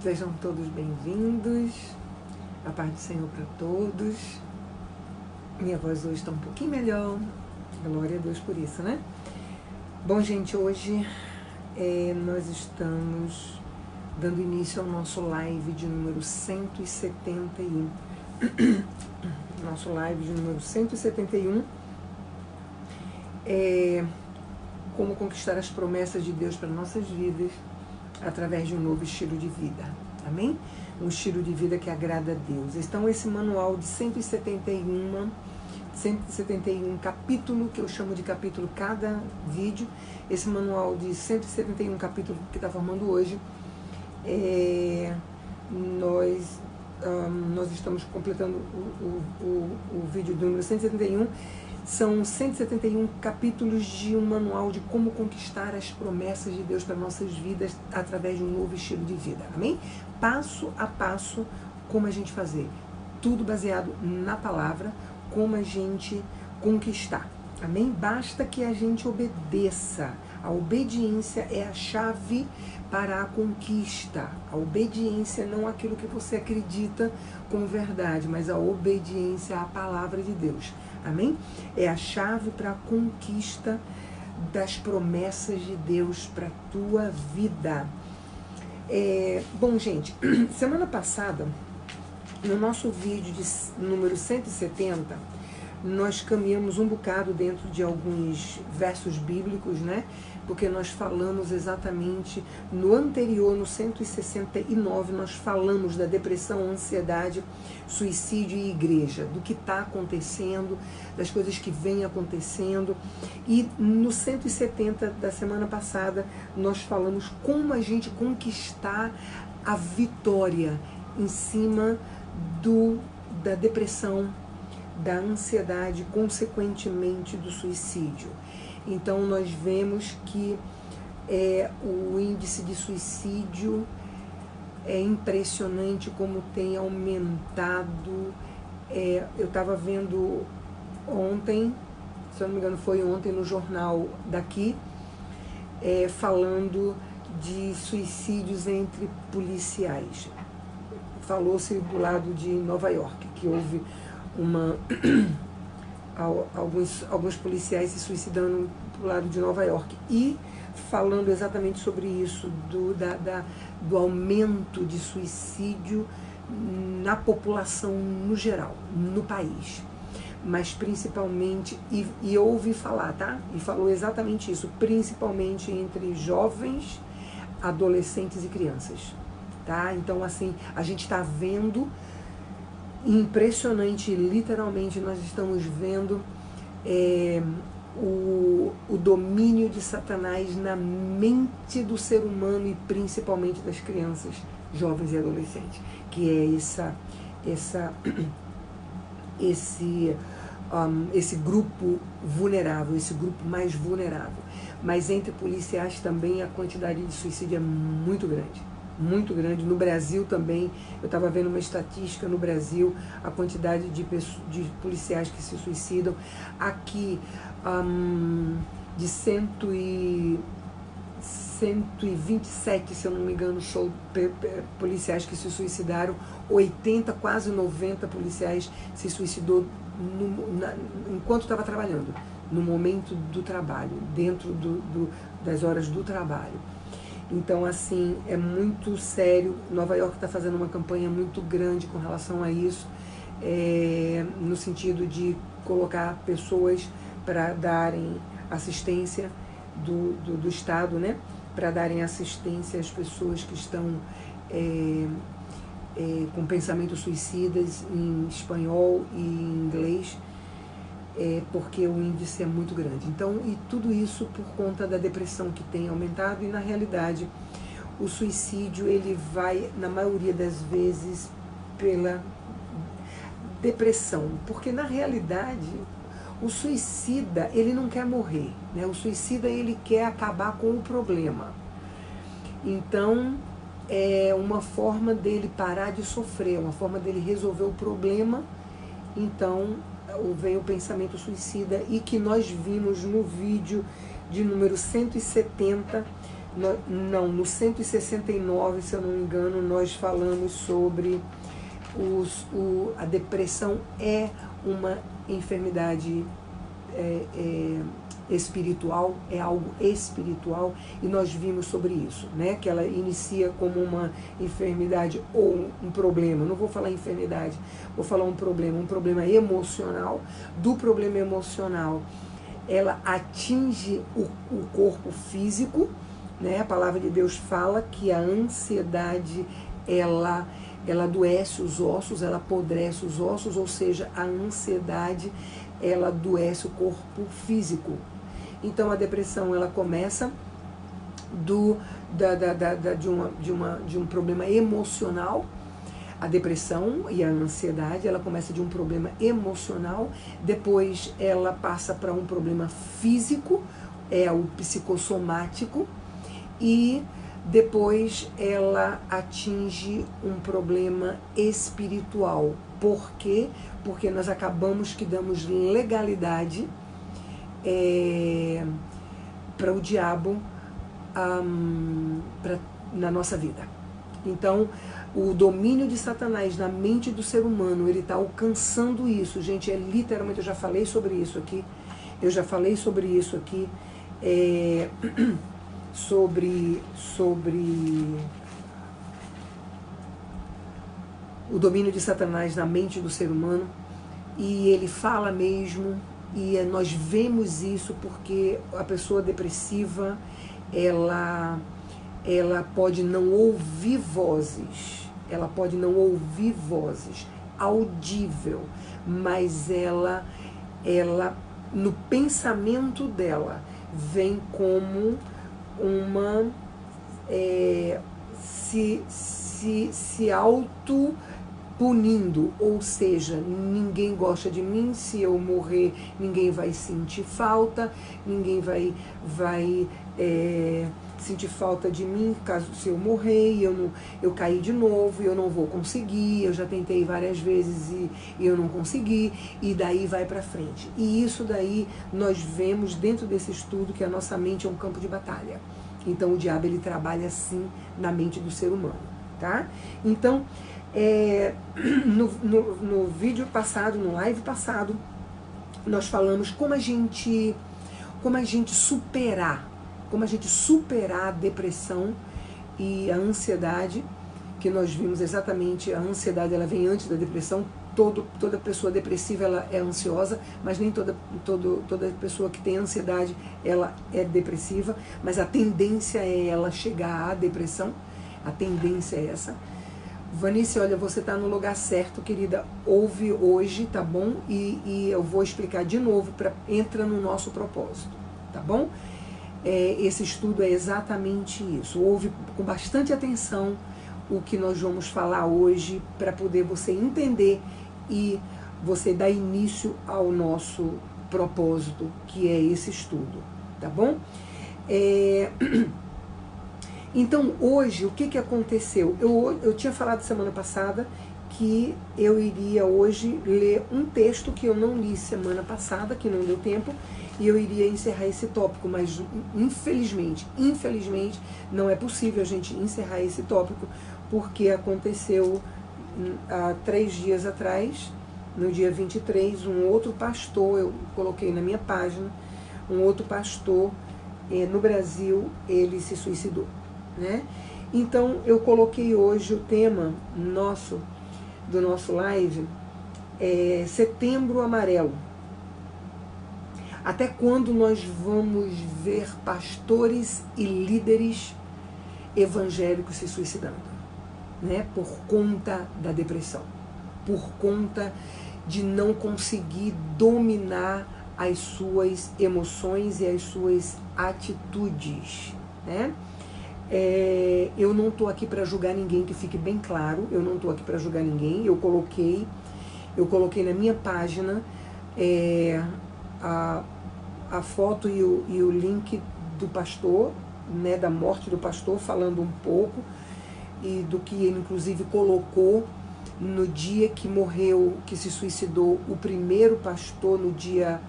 Sejam todos bem-vindos. A paz do Senhor para todos. Minha voz hoje está um pouquinho melhor. Glória a Deus por isso, né? Bom, gente, hoje nós estamos dando início ao nosso live de número 171. Nosso live de número 171 é como conquistar as promessas de Deus para nossas vidas através de um novo estilo de vida. Amém? Um estilo de vida que agrada a Deus. Então, esse manual de 171 capítulo, que eu chamo de capítulo cada vídeo, esse manual de 171 capítulos que está formando hoje, nós estamos completando o vídeo do número 171. São 171 capítulos de um manual de como conquistar as promessas de Deus para nossas vidas através de um novo estilo de vida. Amém? Passo a passo, como a gente fazer. Tudo baseado na palavra, como a gente conquistar. Amém? Basta que a gente obedeça. A obediência é a chave para a conquista. A obediência não é aquilo que você acredita como verdade, mas a obediência à palavra de Deus. Amém? É a chave para a conquista das promessas de Deus para a tua vida. Bom, gente, semana passada, no nosso vídeo de número 170, nós caminhamos um bocado dentro de alguns versos bíblicos, né? Porque nós falamos exatamente no anterior, no 169, nós falamos da depressão, ansiedade, suicídio e igreja, do que está acontecendo, das coisas que vêm acontecendo. E no 170 da semana passada, nós falamos como a gente conquistar a vitória em cima da depressão, da ansiedade, consequentemente do suicídio. Então nós vemos que o índice de suicídio é impressionante como tem aumentado. Eu estava vendo ontem, se eu não me engano foi ontem, no jornal daqui, falando de suicídios entre policiais. Falou-se do lado de Nova York, que houve alguns policiais se suicidando do lado de Nova York, e falando exatamente sobre isso, do aumento de suicídio na população no geral, no país, mas principalmente, e eu ouvi falar, tá? E falou exatamente isso, principalmente entre jovens, adolescentes e crianças, tá? Então, assim, a gente está vendo impressionante, literalmente nós estamos vendo o domínio de Satanás na mente do ser humano e principalmente das crianças, jovens e adolescentes, que é esse grupo vulnerável, esse grupo mais vulnerável. Mas entre policiais também a quantidade de suicídio é muito grande. Muito grande. No Brasil também, eu estava vendo uma estatística no Brasil, a quantidade de policiais que se suicidam. Aqui, de 127, se eu não me engano, policiais que se suicidaram, 80, quase 90 policiais se suicidou enquanto estava trabalhando, no momento do trabalho, dentro das horas do trabalho. Então, assim, é muito sério. Nova York está fazendo uma campanha muito grande com relação a isso, no sentido de colocar pessoas para darem assistência do Estado, né? Para darem assistência às pessoas que estão com pensamentos suicidas em espanhol e em inglês, porque o índice é muito grande. Então, e tudo isso por conta da depressão que tem aumentado, e na realidade o suicídio ele vai, na maioria das vezes, pela depressão, porque na realidade o suicida ele não quer morrer, né? O suicida ele quer acabar com o problema. Então é uma forma dele parar de sofrer, uma forma dele resolver o problema. Então vem o pensamento suicida, e que nós vimos no vídeo de número 170, No 169, se eu não me engano, nós falamos sobre a depressão é uma enfermidade espiritual, é algo espiritual, e nós vimos sobre isso, né? Que ela inicia como uma enfermidade ou um problema, não vou falar enfermidade, vou falar um problema emocional. Do problema emocional, ela atinge o corpo físico, né? A palavra de Deus fala que a ansiedade, ela adoece os ossos, ela apodrece os ossos, ou seja, a ansiedade, ela adoece o corpo físico. Então a depressão, ela começa de um problema emocional. A depressão e a ansiedade, ela começa de um problema emocional, depois ela passa para um problema físico, é o psicossomático, e depois ela atinge um problema espiritual. Por quê? Porque nós acabamos que damos legalidade para o diabo na nossa vida. Então, o domínio de Satanás na mente do ser humano, ele está alcançando isso. Gente, literalmente, eu já falei sobre isso aqui. Sobre o domínio de Satanás na mente do ser humano, e ele fala mesmo, e nós vemos isso porque a pessoa depressiva, ela pode não ouvir vozes, audível, mas ela no pensamento dela vem como uma se auto punindo, ou seja, ninguém gosta de mim, se eu morrer ninguém vai sentir falta, ninguém vai sentir falta de mim caso se eu morrer, e eu caí de novo, e eu não vou conseguir, eu já tentei várias vezes e eu não consegui, e daí vai para frente. E isso daí nós vemos dentro desse estudo que a nossa mente é um campo de batalha. Então o diabo, ele trabalha assim na mente do ser humano, tá? Então, no vídeo passado, no live passado, nós falamos como a gente superar a depressão e a ansiedade, que nós vimos exatamente. A ansiedade, ela vem antes da depressão. Toda pessoa depressiva, ela é ansiosa, mas nem toda pessoa que tem ansiedade, ela é depressiva, mas a tendência é ela chegar à depressão, a tendência é essa. Vanice, olha, você está no lugar certo, querida, ouve hoje, tá bom? E eu vou explicar de novo, entra no nosso propósito, tá bom? Esse estudo é exatamente isso. Ouve com bastante atenção o que nós vamos falar hoje, para poder você entender e você dar início ao nosso propósito, que é esse estudo, tá bom? Então, hoje, o que aconteceu? Eu tinha falado semana passada que eu iria hoje ler um texto que eu não li semana passada, que não deu tempo, e eu iria encerrar esse tópico, mas infelizmente não é possível a gente encerrar esse tópico, porque aconteceu há 3 dias atrás, no dia 23, um outro pastor, eu coloquei na minha página, um outro pastor no Brasil, ele se suicidou, né? Então eu coloquei hoje o tema do nosso live, Setembro Amarelo. Até quando nós vamos ver pastores e líderes evangélicos se suicidando, né? Por conta da depressão, por conta de não conseguir dominar as suas emoções e as suas atitudes, né? Eu não estou aqui para julgar ninguém, que fique bem claro, eu não estou aqui para julgar ninguém. Eu coloquei na minha página a foto e o link do pastor, né, da morte do pastor, falando um pouco, e do que ele inclusive colocou no dia que morreu, que se suicidou o primeiro pastor, no dia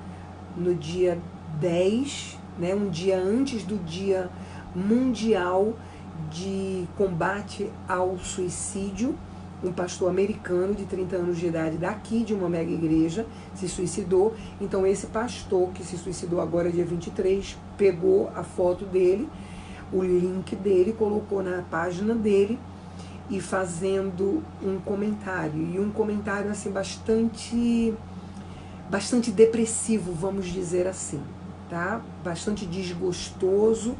10, né, um dia antes do dia mundial de combate ao suicídio. Um pastor americano de 30 anos de idade daqui de uma mega igreja se suicidou. Então esse pastor que se suicidou agora dia 23 pegou a foto dele, o link dele, colocou na página dele e fazendo um comentário. E um comentário assim bastante depressivo, vamos dizer assim, tá? Bastante desgostoso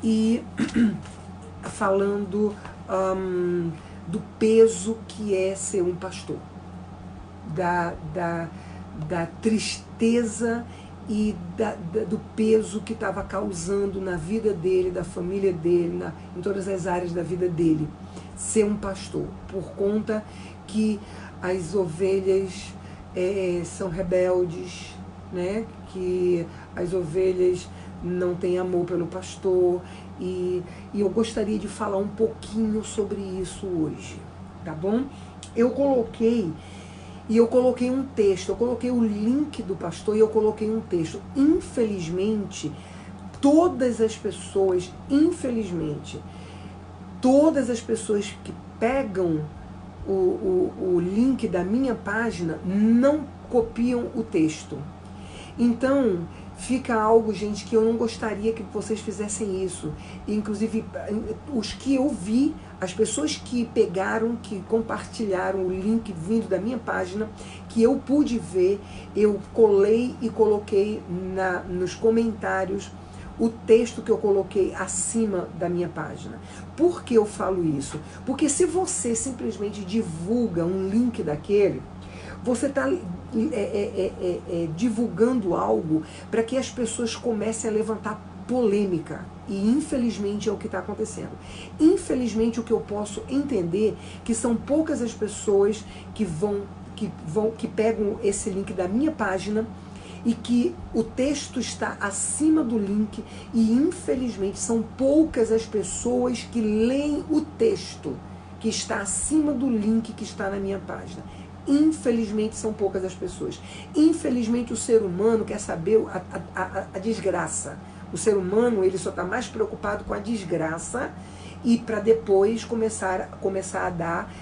e falando do peso que é ser um pastor, da tristeza e do peso que estava causando na vida dele, da família dele, em todas as áreas da vida dele, ser um pastor, por conta que as ovelhas são rebeldes, né? Que as ovelhas não têm amor pelo pastor. E eu gostaria de falar um pouquinho sobre isso hoje, tá bom? Eu coloquei um texto, eu coloquei o link do pastor e eu coloquei um texto. Infelizmente, todas as pessoas que pegam o link da minha página não copiam o texto. Então, fica algo, gente, que eu não gostaria que vocês fizessem isso. Inclusive, os que eu vi, as pessoas que pegaram, que compartilharam o link vindo da minha página, que eu pude ver, eu colei e coloquei nos comentários o texto que eu coloquei acima da minha página. Por que eu falo isso? Porque se você simplesmente divulga um link daquele, você está divulgando algo para que as pessoas comecem a levantar polêmica. E infelizmente é o que está acontecendo. Infelizmente o que eu posso entender que são poucas as pessoas que pegam esse link da minha página e que o texto está acima do link, e infelizmente são poucas as pessoas que leem o texto que está acima do link que está na minha página. Infelizmente são poucas as pessoas. Infelizmente o ser humano quer saber a desgraça. O ser humano, ele só está mais preocupado com a desgraça, e para depois começar a dar,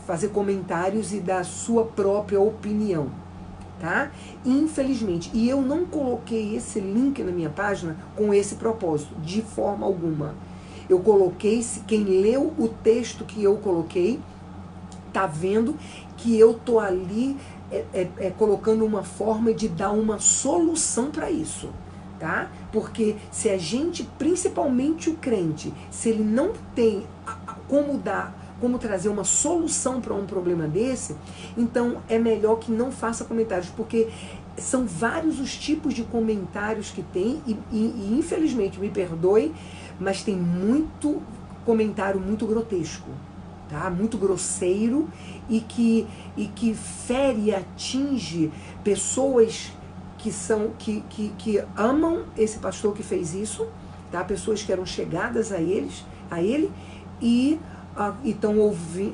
fazer comentários e dar sua própria opinião, tá? Infelizmente. E eu não coloquei esse link na minha página com esse propósito, de forma alguma. Eu coloquei, quem leu o texto que eu coloquei, tá vendo que eu tô ali colocando uma forma de dar uma solução para isso, tá? Porque se a gente, principalmente o crente, se ele não tem como trazer uma solução para um problema desse, então é melhor que não faça comentários, porque são vários os tipos de comentários que tem, e infelizmente, me perdoe, mas tem muito comentário muito grotesco, tá? Muito grosseiro, e que fere e atinge pessoas que amam esse pastor que fez isso, tá? Pessoas que eram chegadas a ele, e estão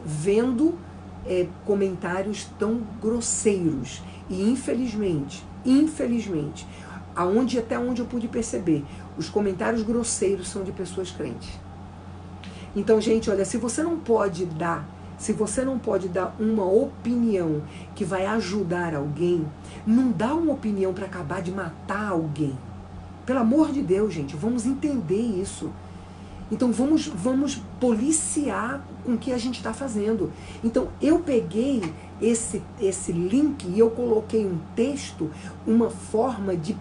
vendo comentários tão grosseiros. E infelizmente, até onde eu pude perceber, os comentários grosseiros são de pessoas crentes. Então, gente, olha, se você não pode dar uma opinião que vai ajudar alguém, não dá uma opinião para acabar de matar alguém. Pelo amor de Deus, gente, vamos entender isso. Então vamos policiar com o que a gente está fazendo. Então eu peguei esse link e eu coloquei um texto, uma forma de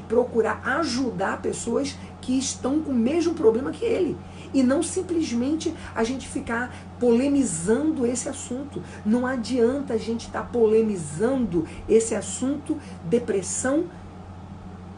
procurar ajudar pessoas que estão com o mesmo problema que ele. E não simplesmente a gente ficar polemizando esse assunto. Não adianta a gente estar polemizando esse assunto, depressão,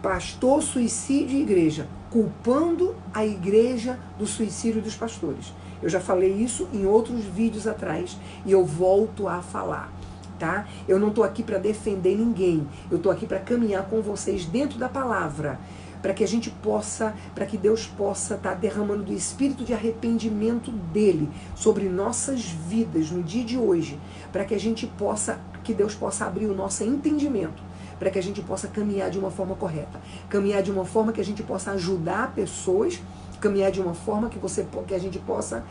pastor, suicídio e igreja, culpando a igreja do suicídio dos pastores. Eu já falei isso em outros vídeos atrás e eu volto a falar, tá? Eu não estou aqui para defender ninguém, eu estou aqui para caminhar com vocês dentro da palavra, para que a gente possa, para que Deus possa estar derramando do espírito de arrependimento dele sobre nossas vidas no dia de hoje, para que a gente possa, que Deus possa abrir o nosso entendimento, para que a gente possa caminhar de uma forma correta, caminhar de uma forma que a gente possa ajudar pessoas, caminhar de uma forma que a gente possa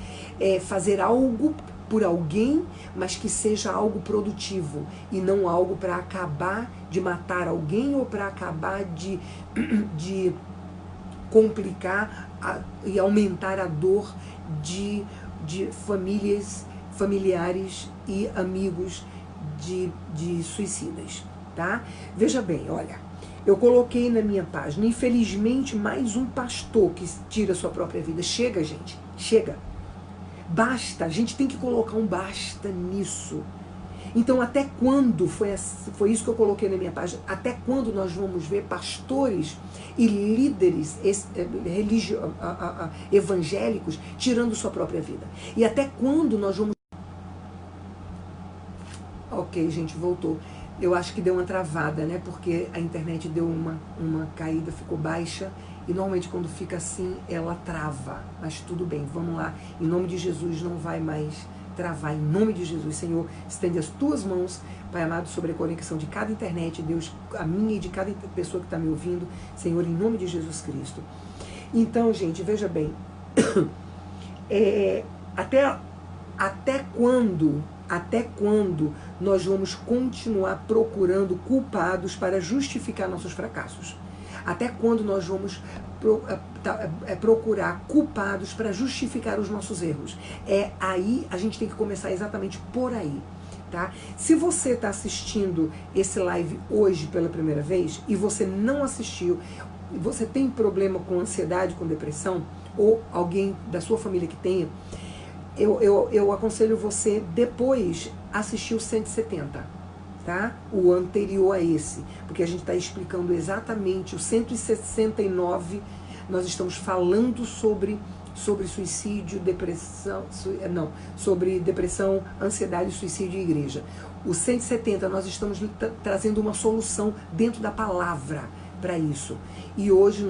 fazer algo por alguém, mas que seja algo produtivo e não algo para acabar de matar alguém ou para acabar de complicar e aumentar a dor de familiares e amigos de suicidas, tá? Veja bem, olha, eu coloquei na minha página, infelizmente, mais um pastor que tira sua própria vida. Chega, gente, chega. Basta, a gente tem que colocar um basta nisso. Então, até quando, foi isso que eu coloquei na minha página, até quando nós vamos ver pastores e líderes evangélicos tirando sua própria vida? E até quando nós vamos... Ok, gente, voltou. Eu acho que deu uma travada, né? Porque a internet deu uma caída, ficou baixa. E normalmente quando fica assim, ela trava. Mas tudo bem, vamos lá. Em nome de Jesus, não vai mais travar. Em nome de Jesus, Senhor, estende as tuas mãos, Pai amado, sobre a conexão de cada internet, Deus, a minha e de cada pessoa que está me ouvindo, Senhor, em nome de Jesus Cristo. Então, gente, veja bem, até quando nós vamos continuar procurando culpados para justificar nossos fracassos? Até quando nós vamos procurar culpados para justificar os nossos erros? Aí a gente tem que começar exatamente por aí, tá? Se você está assistindo esse live hoje pela primeira vez e você não assistiu, você tem problema com ansiedade, com depressão, ou alguém da sua família que tenha, eu aconselho você depois assistir o 170. Tá? O anterior a esse, porque a gente está explicando exatamente o 169, nós estamos falando sobre suicídio, depressão, sobre depressão, ansiedade, suicídio e igreja. O 170, nós estamos trazendo uma solução dentro da palavra para isso. E hoje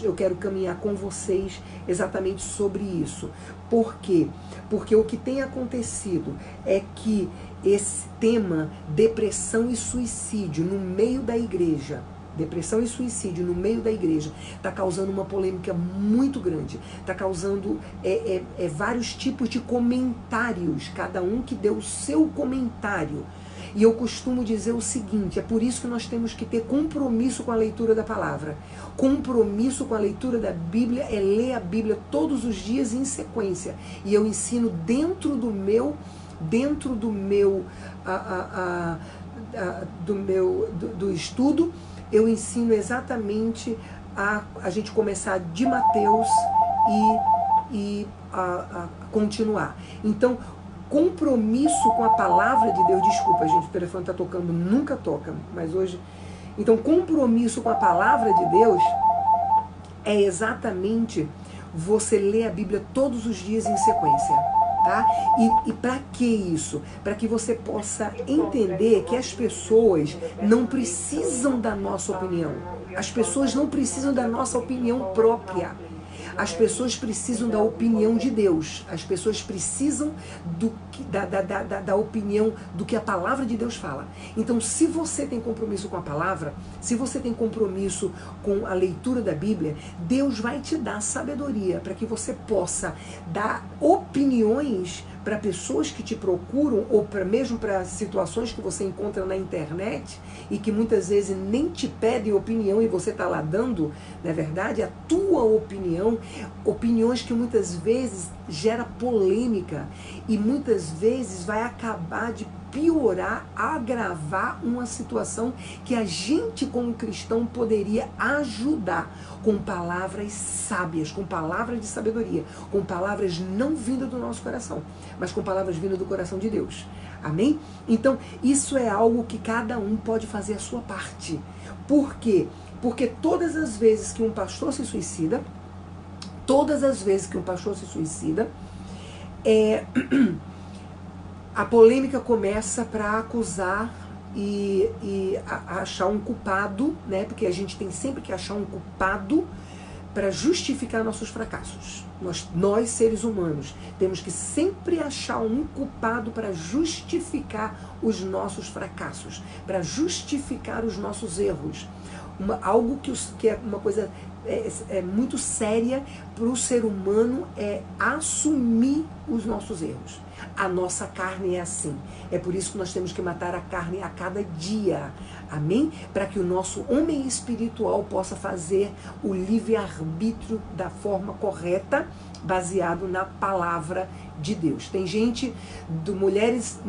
eu quero caminhar com vocês exatamente sobre isso. Por quê? Porque o que tem acontecido é que esse tema, depressão e suicídio no meio da igreja, está causando uma polêmica muito grande, está causando vários tipos de comentários, cada um que deu o seu comentário. E eu costumo dizer o seguinte, é por isso que nós temos que ter compromisso com a leitura da palavra. Compromisso com a leitura da Bíblia é ler a Bíblia todos os dias em sequência. E eu ensino dentro do meu estudo, eu ensino exatamente a gente começar de Mateus e a continuar. Então, compromisso com a palavra de Deus, desculpa, gente, o telefone está tocando, nunca toca, mas hoje... Então, compromisso com a palavra de Deus é exatamente você ler a Bíblia todos os dias em sequência. Tá? E para que isso? Para que você possa entender que as pessoas não precisam da nossa opinião. As pessoas não precisam da nossa opinião própria. As pessoas precisam da opinião de Deus. As pessoas precisam da opinião do que a palavra de Deus fala. Então, se você tem compromisso com a palavra, se você tem compromisso com a leitura da Bíblia, Deus vai te dar sabedoria para que você possa dar opiniões para pessoas que te procuram, ou mesmo para situações que você encontra na internet e que muitas vezes nem te pedem opinião e você está lá dando, na verdade, a tua opinião, opiniões que muitas vezes gera polêmica e muitas vezes vai acabar de piorar, agravar uma situação que a gente como cristão poderia ajudar com palavras sábias, com palavras de sabedoria, com palavras não vindas do nosso coração, mas com palavras vindas do coração de Deus. Amém? Então, isso é algo que cada um pode fazer a sua parte. Por quê? Porque todas as vezes que um pastor se suicida, a polêmica começa para acusar e achar um culpado, né? Porque a gente tem sempre que achar um culpado para justificar nossos fracassos. Nós, seres humanos, temos que sempre achar um culpado para justificar os nossos fracassos, para justificar os nossos erros. Algo que é uma coisa muito séria para o ser humano é assumir os nossos erros. A nossa carne é assim. É por isso que nós temos que matar a carne a cada dia. Amém? Para que o nosso homem espiritual possa fazer o livre-arbítrio da forma correta, baseado na palavra de Deus. Tem gente do Mulheres,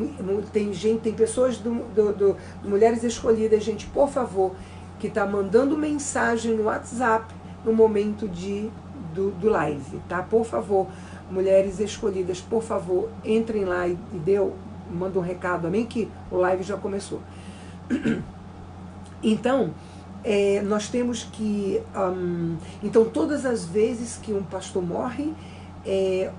tem pessoas do Mulheres Escolhidas, gente, por favor, que está mandando mensagem no WhatsApp no momento do live, tá? Por favor, Mulheres Escolhidas, por favor, entrem lá e manda um recado, amém? Que o live já começou. Então, nós temos que... então, todas as vezes que um pastor morre,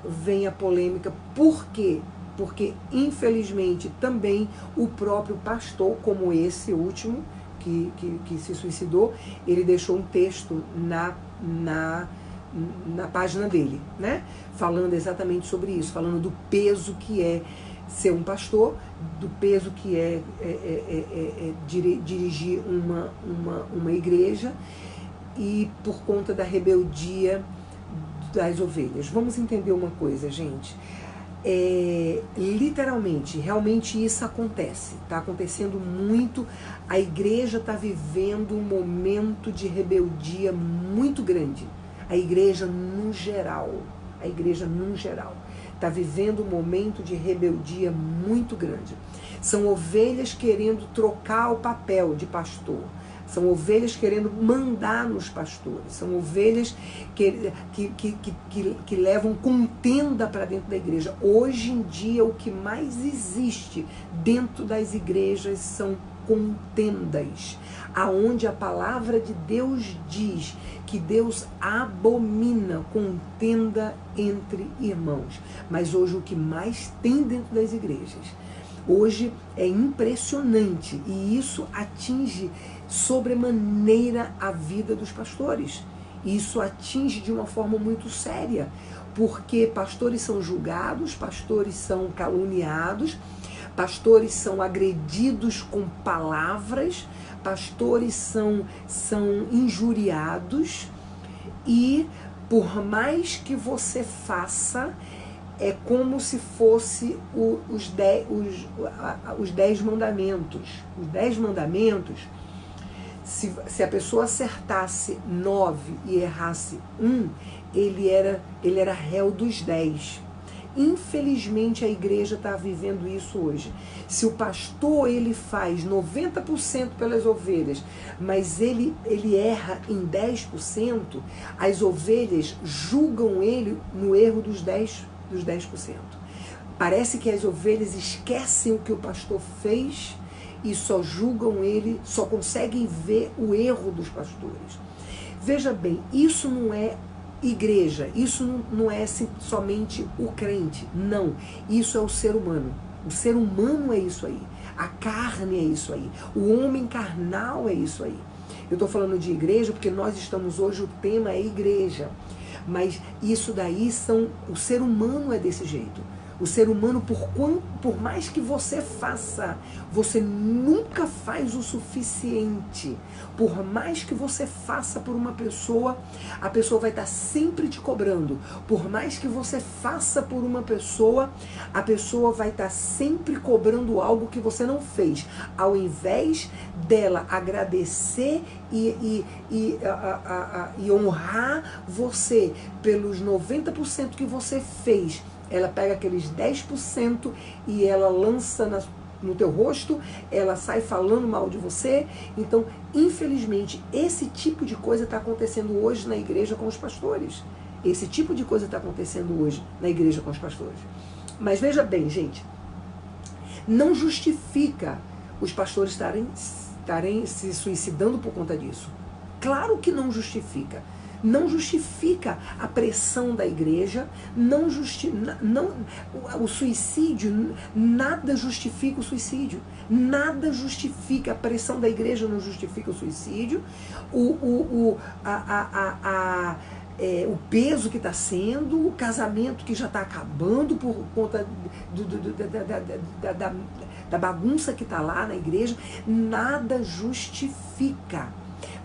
vem a polêmica. Por quê? Porque, infelizmente, também o próprio pastor, como esse último, que se suicidou, ele deixou um texto na página dele, né? Falando exatamente sobre isso, falando do peso que é ser um pastor, do peso que é dirigir uma igreja, e por conta da rebeldia das ovelhas. Vamos entender uma coisa, gente. Literalmente, realmente isso acontece, está acontecendo muito. A igreja está vivendo um momento de rebeldia muito grande. A igreja no geral está vivendo um momento de rebeldia muito grande. São ovelhas querendo trocar o papel de pastor. São ovelhas querendo mandar nos pastores. São ovelhas que levam contenda para dentro da igreja. Hoje em dia, o que mais existe dentro das igrejas são contendas, aonde a palavra de Deus diz que Deus abomina contenda entre irmãos. Mas hoje o que mais tem dentro das igrejas, hoje é impressionante, e isso atinge sobremaneira a vida dos pastores. Isso atinge de uma forma muito séria, porque pastores são julgados, pastores são caluniados, pastores são agredidos com palavras, pastores são injuriados, e por mais que você faça, é como se fosse os 10 mandamentos. Os 10 mandamentos, se a pessoa acertasse 9 e errasse 1, ele era réu dos 10. Infelizmente, a igreja está vivendo isso hoje. Se o pastor ele faz 90% pelas ovelhas, mas ele erra em 10%, as ovelhas julgam ele no erro dos 10%. Parece que as ovelhas esquecem o que o pastor fez e só julgam ele, só conseguem ver o erro dos pastores. Veja bem, isso não é igreja, isso não é somente o crente, não. Isso é o ser humano. O ser humano é isso aí. A carne é isso aí. O homem carnal é isso aí. Eu estou falando de igreja porque nós estamos hoje, o tema é igreja. Mas isso daí o ser humano é desse jeito. O ser humano, por mais que você faça, você nunca faz o suficiente. Por mais que você faça por uma pessoa, a pessoa vai estar sempre te cobrando. Por mais que você faça por uma pessoa, a pessoa vai estar sempre cobrando algo que você não fez. Ao invés dela agradecer e honrar você pelos 90% que você fez, ela pega aqueles 10% e ela lança no teu rosto, ela sai falando mal de você. Então, infelizmente, esse tipo de coisa está acontecendo hoje na igreja com os pastores. Esse tipo de coisa está acontecendo hoje na igreja com os pastores. Mas veja bem, gente, não justifica os pastores estarem se suicidando por conta disso. Claro que não justifica. não justifica a pressão da igreja, o suicídio, nada justifica o suicídio, nada justifica a pressão da igreja, não justifica o suicídio, o peso que está sendo, o casamento que já está acabando por conta da bagunça que está lá na igreja, nada justifica.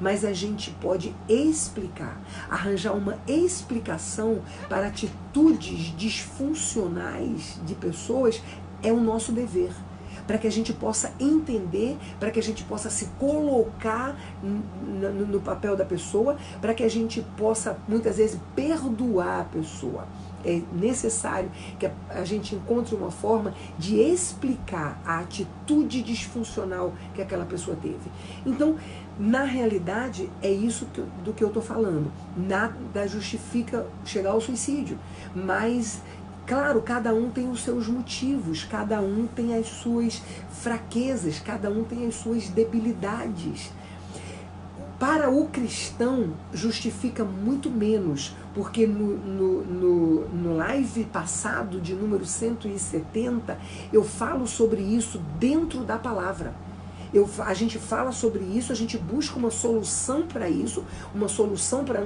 Mas a gente pode explicar, arranjar uma explicação para atitudes disfuncionais de pessoas, é o nosso dever. Para que a gente possa entender, para que a gente possa se colocar no papel da pessoa, para que a gente possa, muitas vezes, perdoar a pessoa. É necessário que a gente encontre uma forma de explicar a atitude disfuncional que aquela pessoa teve. Então, na realidade, é isso do que eu estou falando. Nada justifica chegar ao suicídio, mas... Claro, cada um tem os seus motivos, cada um tem as suas fraquezas, cada um tem as suas debilidades. Para o cristão, justifica muito menos, porque no live passado, de número 170, eu falo sobre isso dentro da palavra. A gente fala sobre isso, a gente busca uma solução para isso, uma solução para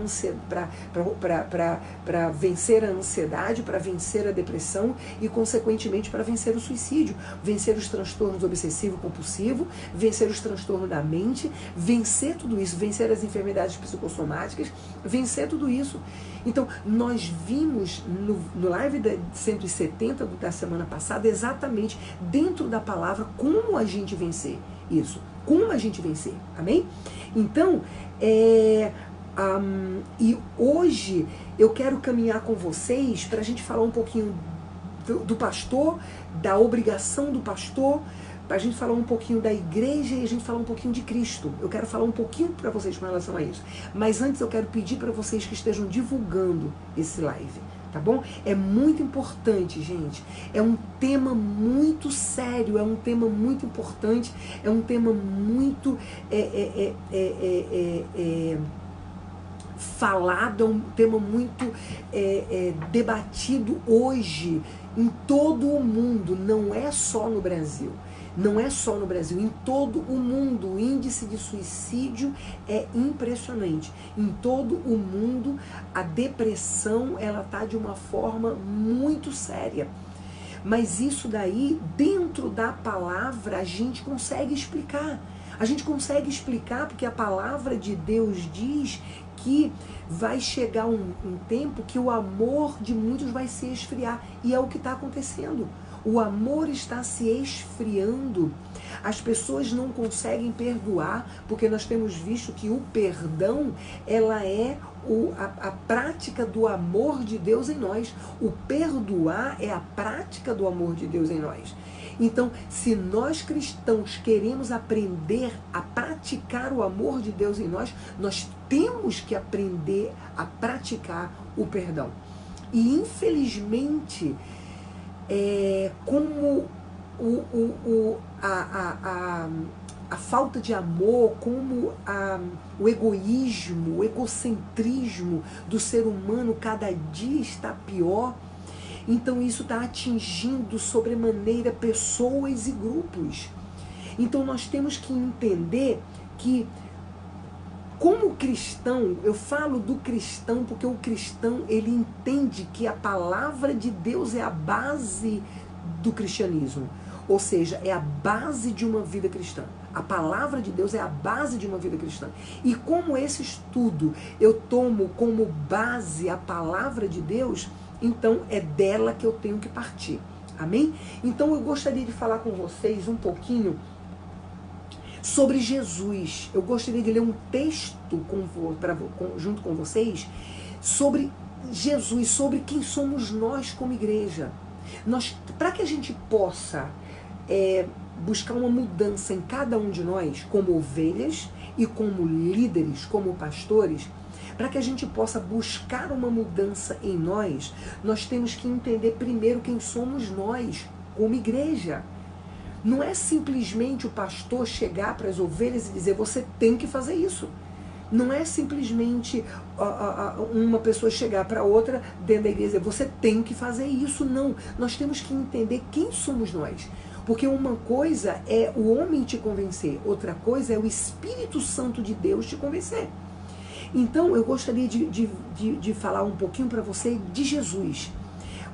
vencer a ansiedade, para vencer a depressão e, consequentemente, para vencer o suicídio, vencer os transtornos obsessivo-compulsivo, vencer os transtornos da mente, vencer tudo isso, vencer as enfermidades psicossomáticas, vencer tudo isso. Então, nós vimos no live 170 da semana passada, exatamente dentro da palavra, como a gente vencer isso, como a gente vencer, amém? Então, e hoje eu quero caminhar com vocês para a gente falar um pouquinho do pastor, da obrigação do pastor, para a gente falar um pouquinho da igreja e a gente falar um pouquinho de Cristo. Eu quero falar um pouquinho para vocês com relação a isso. Mas antes eu quero pedir para vocês que estejam divulgando esse live, tá bom? É muito importante, gente. É um tema muito sério, é um tema muito importante, é um tema muito falado, é um tema muito debatido hoje em todo o mundo, não é só no Brasil. Não é só no Brasil, em todo o mundo o índice de suicídio é impressionante. Em todo o mundo a depressão ela está de uma forma muito séria. Mas isso daí, dentro da palavra, a gente consegue explicar. A gente consegue explicar porque a palavra de Deus diz que vai chegar um tempo que o amor de muitos vai se esfriar. E é o que está acontecendo. O amor está se esfriando. As pessoas não conseguem perdoar, porque nós temos visto que o perdão, ela é a prática do amor de Deus em nós. O perdoar é a prática do amor de Deus em nós. Então, se nós cristãos queremos aprender a praticar o amor de Deus em nós, nós temos que aprender a praticar o perdão. E, infelizmente, como a falta de amor, como o egoísmo, o egocentrismo do ser humano cada dia está pior, então isso está atingindo sobremaneira pessoas e grupos. Então nós temos que entender que, como cristão, eu falo do cristão porque o cristão ele entende que a palavra de Deus é a base do cristianismo, ou seja, é a base de uma vida cristã. A palavra de Deus é a base de uma vida cristã. E como esse estudo eu tomo como base a palavra de Deus, então é dela que eu tenho que partir. Amém? Então eu gostaria de falar com vocês um pouquinho sobre Jesus. Eu gostaria de ler um texto junto com vocês sobre Jesus, sobre quem somos nós como igreja. Para que a gente possa buscar uma mudança em cada um de nós, como ovelhas e como líderes, como pastores, para que a gente possa buscar uma mudança em nós, nós temos que entender primeiro quem somos nós como igreja. Não é simplesmente o pastor chegar para as ovelhas e dizer, você tem que fazer isso. Não é simplesmente uma pessoa chegar para outra dentro da igreja e dizer, você tem que fazer isso. Não, nós temos que entender quem somos nós. Porque uma coisa é o homem te convencer, outra coisa é o Espírito Santo de Deus te convencer. Então, eu gostaria de falar um pouquinho para você de Jesus.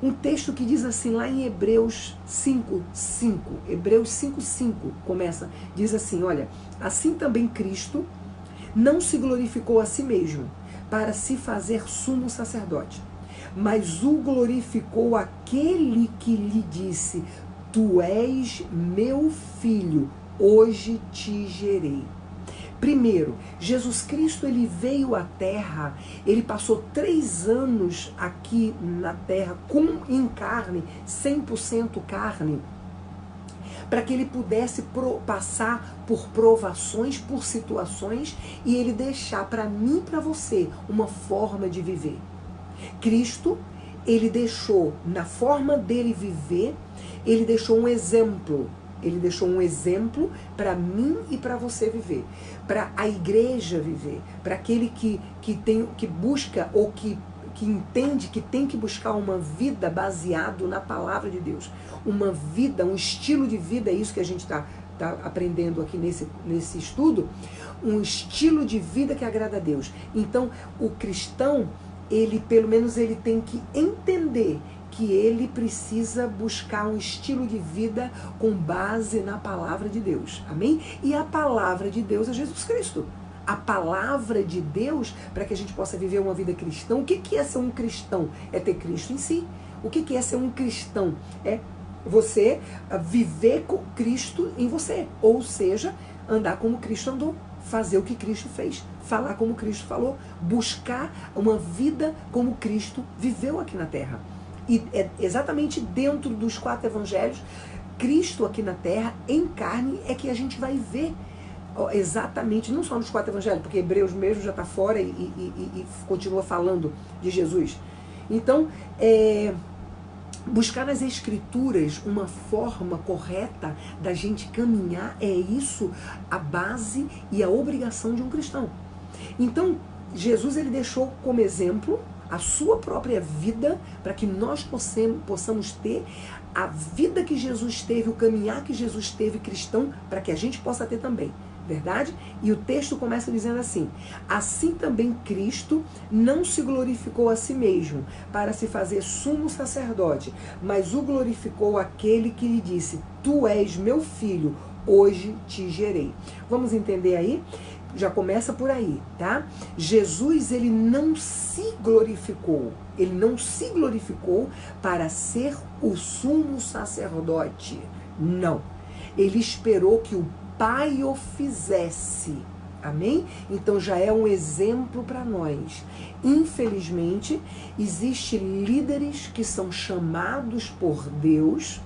Um texto que diz assim, lá em Hebreus 5:5, Hebreus 5:5 começa, diz assim, olha, assim também Cristo não se glorificou a si mesmo, para se fazer sumo sacerdote, mas o glorificou aquele que lhe disse, tu és meu filho, hoje te gerei. Primeiro, Jesus Cristo, ele veio à Terra, ele passou 3 anos aqui na Terra em carne, 100% carne, para que ele pudesse passar por provações, por situações, e ele deixar para mim e para você uma forma de viver. Cristo, ele deixou, na forma dele viver, ele deixou um exemplo. Ele deixou um exemplo para mim e para você viver, para a igreja viver, para aquele que busca ou que entende que tem que buscar uma vida baseado na palavra de Deus. Uma vida, um estilo de vida, é isso que a gente está aprendendo aqui nesse estudo, um estilo de vida que agrada a Deus. Então, o cristão, ele pelo menos ele tem que entender que ele precisa buscar um estilo de vida com base na palavra de Deus. Amém? E a palavra de Deus é Jesus Cristo. A palavra de Deus, para que a gente possa viver uma vida cristã. O que é ser um cristão? É ter Cristo em si. O que é ser um cristão? É você viver com Cristo em você. Ou seja, andar como Cristo andou. Fazer o que Cristo fez. Falar como Cristo falou. Buscar uma vida como Cristo viveu aqui na terra. E é exatamente dentro dos 4 evangelhos, Cristo aqui na terra, em carne, é que a gente vai ver exatamente, não só nos 4 evangelhos, porque Hebreus mesmo já está fora e continua falando de Jesus. Então, buscar nas Escrituras uma forma correta da gente caminhar, é isso a base e a obrigação de um cristão. Então, Jesus, ele deixou como exemplo a sua própria vida, para que nós possamos ter a vida que Jesus teve, o caminhar que Jesus teve cristão, para que a gente possa ter também, verdade? E o texto começa dizendo assim, assim também Cristo não se glorificou a si mesmo, para se fazer sumo sacerdote, mas o glorificou aquele que lhe disse, tu és meu filho, hoje te gerei. Vamos entender aí? Já começa por aí, tá? Jesus, ele não se glorificou. Ele não se glorificou para ser o sumo sacerdote. Não. Ele esperou que o Pai o fizesse. Amém? Então já é um exemplo para nós. Infelizmente, existem líderes que são chamados por Deus,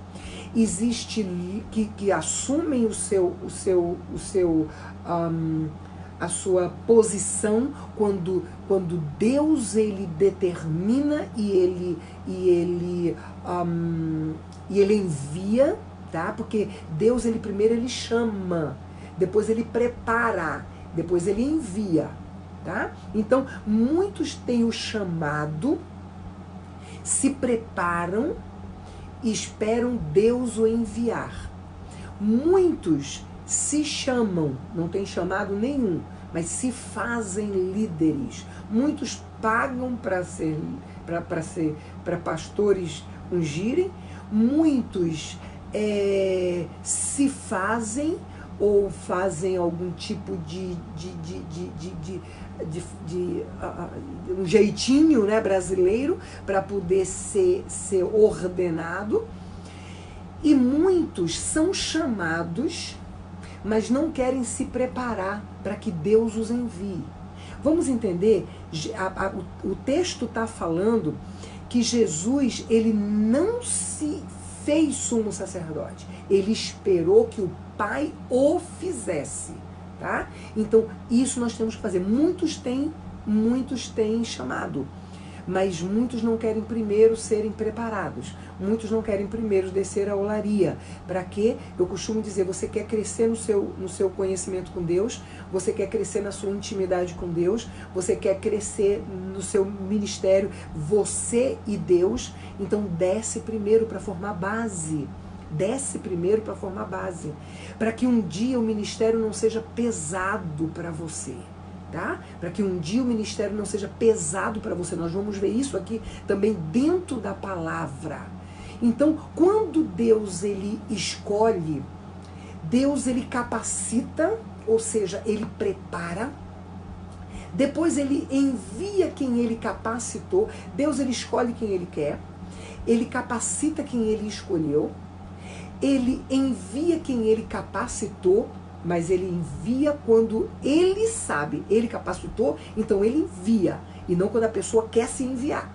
que assumem a sua posição quando Deus, ele determina e ele envia, tá? Porque Deus, ele primeiro ele chama, depois ele prepara, depois ele envia, tá? Então, muitos têm o chamado, se preparam e esperam Deus o enviar. Muitos se chamam, não tem chamado nenhum, mas se fazem líderes. Muitos pagam para pastores ungirem, muitos se fazem ou fazem algum tipo de um jeitinho, né, brasileiro para poder ser ordenado. E muitos são chamados, mas não querem se preparar para que Deus os envie. Vamos entender? O texto está falando que Jesus, ele não se fez sumo sacerdote. Ele esperou que o Pai o fizesse. Tá? Então, isso nós temos que fazer. Muitos têm chamado, mas muitos não querem primeiro serem preparados. Muitos não querem primeiro descer a olaria. Para quê? Eu costumo dizer, você quer crescer no seu conhecimento com Deus, você quer crescer na sua intimidade com Deus, você quer crescer no seu ministério, você e Deus, então desce primeiro para formar base. Desce primeiro para formar base. Para que um dia o ministério não seja pesado para você. Tá? Para que um dia o ministério não seja pesado para você. Nós vamos ver isso aqui também dentro da palavra. Então, quando Deus ele escolhe, Deus ele capacita, ou seja, ele prepara, depois ele envia quem ele capacitou, Deus ele escolhe quem ele quer, ele capacita quem ele escolheu, ele envia quem ele capacitou, mas ele envia quando ele sabe, ele capacitou, então ele envia, e não quando a pessoa quer se enviar.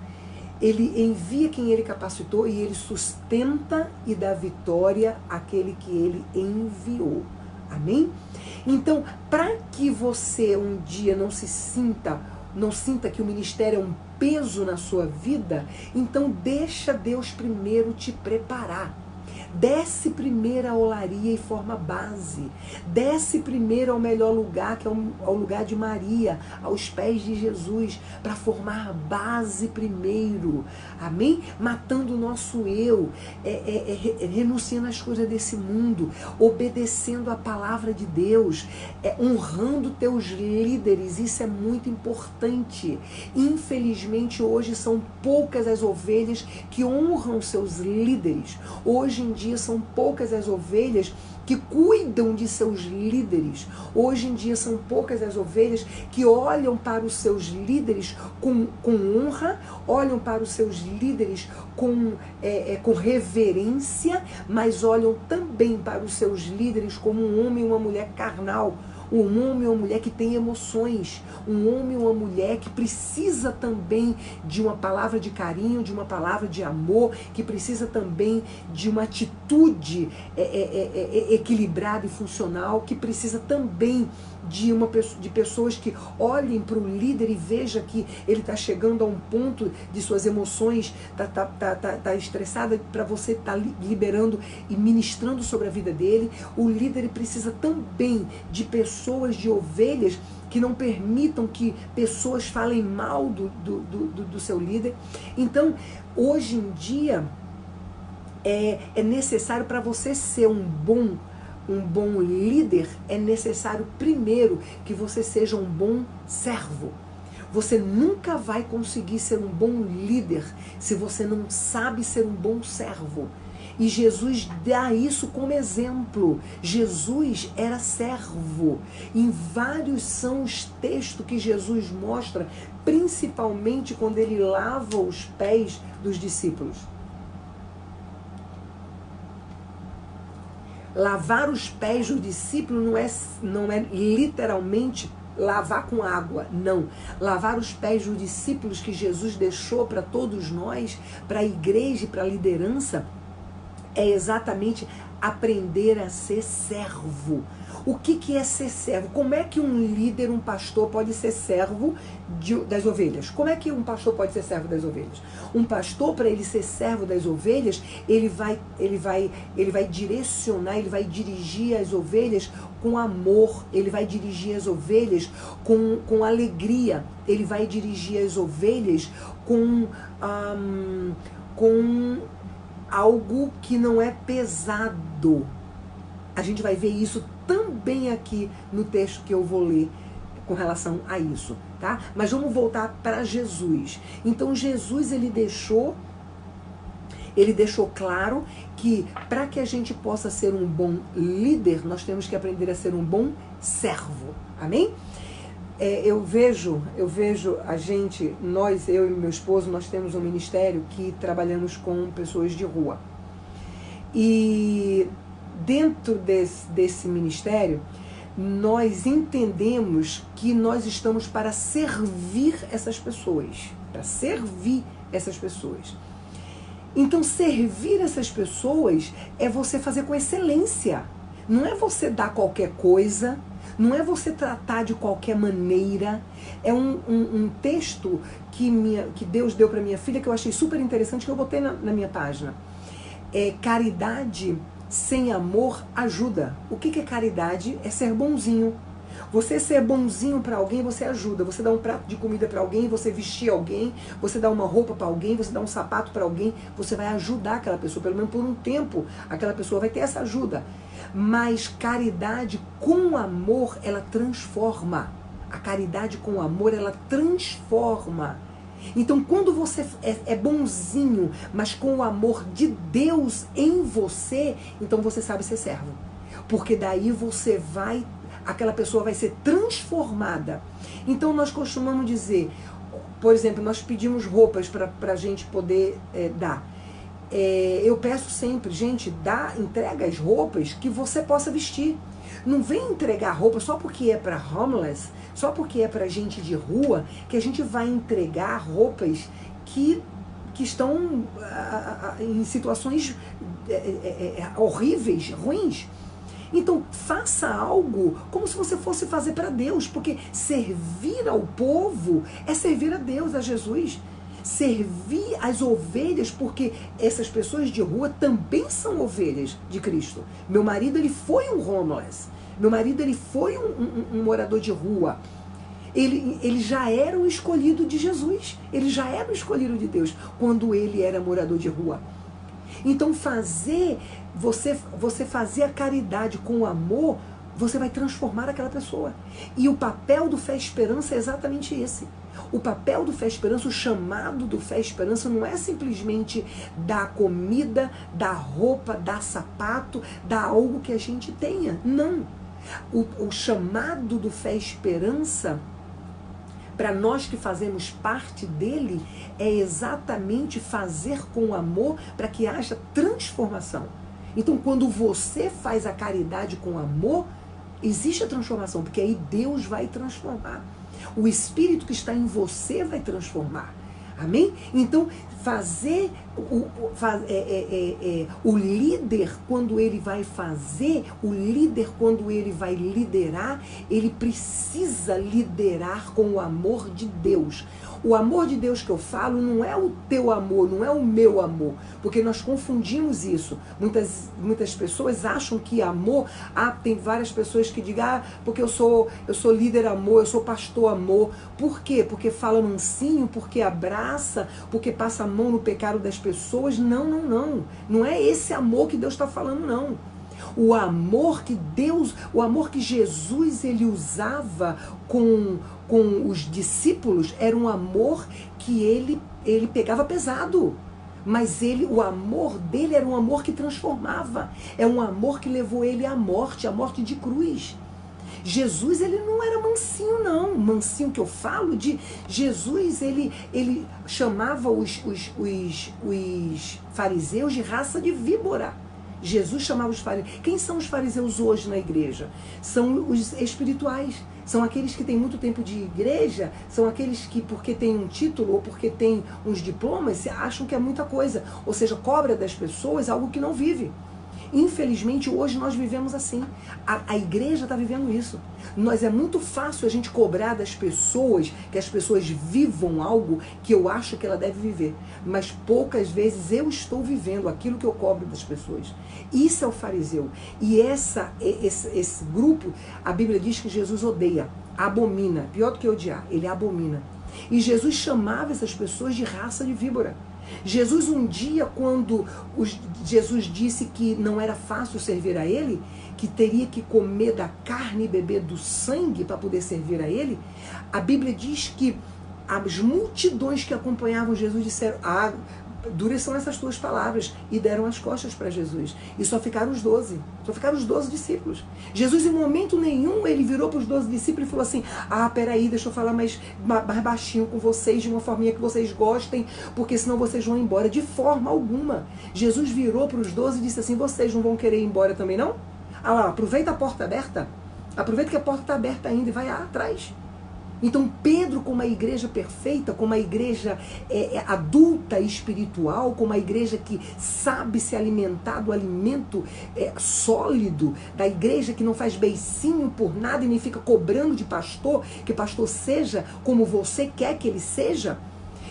Ele envia quem ele capacitou e ele sustenta e dá vitória àquele que ele enviou. Amém? Então, para que você um dia não sinta que o ministério é um peso na sua vida, então deixa Deus primeiro te preparar. Desce primeiro a olaria e forma base. Desce primeiro ao melhor lugar, que é ao lugar de Maria, aos pés de Jesus, para formar base primeiro. Amém? Matando o nosso eu, renunciando às coisas desse mundo, obedecendo a palavra de Deus, honrando teus líderes. Isso é muito importante. Infelizmente, hoje são poucas as ovelhas que honram seus líderes. Hoje em dia são poucas as ovelhas que cuidam de seus líderes. Hoje em dia são poucas as ovelhas que olham para os seus líderes com honra, olham para os seus líderes com reverência, mas olham também para os seus líderes como um homem e uma mulher carnal. Um homem e uma mulher que tem emoções, um homem e uma mulher que precisa também de uma palavra de carinho, de uma palavra de amor, que precisa também de uma atitude equilibrada e funcional, que precisa também de pessoas que olhem para o líder e vejam que ele está chegando a um ponto de suas emoções, tá estressada, para você estar liberando e ministrando sobre a vida dele. O líder precisa também de pessoas, de ovelhas, que não permitam que pessoas falem mal do seu líder. Então, hoje em dia, é necessário, para você ser um bom líder, é necessário primeiro que você seja um bom servo. Você nunca vai conseguir ser um bom líder se você não sabe ser um bom servo. E Jesus dá isso como exemplo. Jesus era servo. Em vários são os textos que Jesus mostra, principalmente quando ele lava os pés dos discípulos. Lavar os pés do discípulo não é literalmente lavar com água, não. Lavar os pés dos discípulos que Jesus deixou para todos nós, para a igreja e para a liderança, é exatamente aprender a ser servo. O que é ser servo? Como é que um líder, um pastor pode ser servo das ovelhas? Como é que um pastor pode ser servo das ovelhas? Um pastor, para ele ser servo das ovelhas, ele vai direcionar, ele vai dirigir as ovelhas com amor, ele vai dirigir as ovelhas com alegria, ele vai dirigir as ovelhas com algo que não é pesado. A gente vai ver isso também aqui no texto que eu vou ler com relação a isso, tá? Mas vamos voltar para Jesus. Então Jesus, ele deixou claro que para que a gente possa ser um bom líder, nós temos que aprender a ser um bom servo. Amém? Eu vejo a gente, eu e meu esposo, nós temos um ministério que trabalhamos com pessoas de rua. E dentro desse ministério, nós entendemos que nós estamos para servir essas pessoas. Para servir essas pessoas. Então, servir essas pessoas é você fazer com excelência. Não é você dar qualquer coisa, não é você tratar de qualquer maneira. É um texto que Deus deu para minha filha, que eu achei super interessante, que eu botei na minha página. Caridade sem amor ajuda. O que é caridade? É ser bonzinho. Você ser bonzinho para alguém, você ajuda. Você dá um prato de comida para alguém, você vestir alguém, você dá uma roupa para alguém, você dá um sapato para alguém, você vai ajudar aquela pessoa, pelo menos por um tempo, aquela pessoa vai ter essa ajuda. Mas caridade com amor, ela transforma. A caridade com amor, ela transforma. Então, quando você é bonzinho, mas com o amor de Deus em você, então você sabe ser servo. Porque daí aquela pessoa vai ser transformada. Então, nós costumamos dizer, por exemplo, nós pedimos roupas para a gente poder dar. Eu peço sempre, gente, entrega as roupas que você possa vestir. Não vem entregar roupa só porque é para homeless, só porque é para gente de rua, que a gente vai entregar roupas que estão em situações horríveis, ruins. Então, faça algo como se você fosse fazer para Deus, porque servir ao povo é servir a Deus, a Jesus. Servir as ovelhas, porque essas pessoas de rua também são ovelhas de Cristo. Meu marido, ele foi um homeless. Meu marido, ele foi um morador de rua. Ele já era um escolhido de Jesus. Ele já era um escolhido de Deus quando ele era morador de rua. Então, você fazer a caridade com amor, você vai transformar aquela pessoa. E o papel do Fé Esperança é exatamente esse. O papel do Fé Esperança, o chamado do Fé Esperança não é simplesmente dar comida, dar roupa, dar sapato, dar algo que a gente tenha. Não. O chamado do Fé Esperança, para nós que fazemos parte dele, é exatamente fazer com amor para que haja transformação. Então, quando você faz a caridade com amor, existe a transformação, porque aí Deus vai transformar. O Espírito que está em você vai transformar. Amém? Então, o líder, quando ele vai fazer, o líder, quando ele vai liderar, ele precisa liderar com o amor de Deus. O amor de Deus que eu falo não é o teu amor, não é o meu amor, porque nós confundimos isso. Muitas pessoas acham que amor, tem várias pessoas que digam, porque eu sou líder amor, eu sou pastor amor. Por quê? Porque fala mansinho, porque abraça, porque passa a mão no pecado das pessoas. Não. Não é esse amor que Deus está falando, não. O amor que Jesus ele usava com os discípulos era um amor que ele pegava pesado. Mas o amor dele era um amor que transformava. É um amor que levou ele à morte, a morte de cruz. Jesus, ele não era mansinho, não. Mansinho que eu falo de Jesus, ele chamava os fariseus de raça de víbora. Jesus chamava os fariseus. Quem são os fariseus hoje na igreja? São os espirituais. São aqueles que têm muito tempo de igreja, são aqueles que, porque têm um título ou porque têm uns diplomas, acham que é muita coisa. Ou seja, cobra das pessoas algo que não vive. Infelizmente, hoje nós vivemos assim. A igreja está vivendo isso. É muito fácil a gente cobrar das pessoas, que as pessoas vivam algo que eu acho que ela deve viver. Mas poucas vezes eu estou vivendo aquilo que eu cobro das pessoas. Isso é o fariseu. E esse grupo, a Bíblia diz que Jesus odeia, abomina. Pior do que odiar, ele abomina. E Jesus chamava essas pessoas de raça de víbora. Jesus um dia, quando Jesus disse que não era fácil servir a ele, que teria que comer da carne e beber do sangue para poder servir a ele, a Bíblia diz que as multidões que acompanhavam Jesus disseram, duras são essas tuas palavras, e deram as costas para Jesus. E só ficaram os 12 discípulos. Jesus, em momento nenhum, ele virou para os 12 discípulos e falou assim, peraí, deixa eu falar mais baixinho com vocês, de uma forminha que vocês gostem, porque senão vocês vão embora. De forma alguma. Jesus virou para os 12 e disse assim, vocês não vão querer ir embora também, não? Aproveita a porta aberta, aproveita que a porta está aberta ainda e vai atrás. Então Pedro, com uma igreja perfeita, com uma igreja adulta espiritual, com uma igreja que sabe se alimentar do alimento sólido, da igreja que não faz beicinho por nada e nem fica cobrando de pastor, que pastor seja como você quer que ele seja,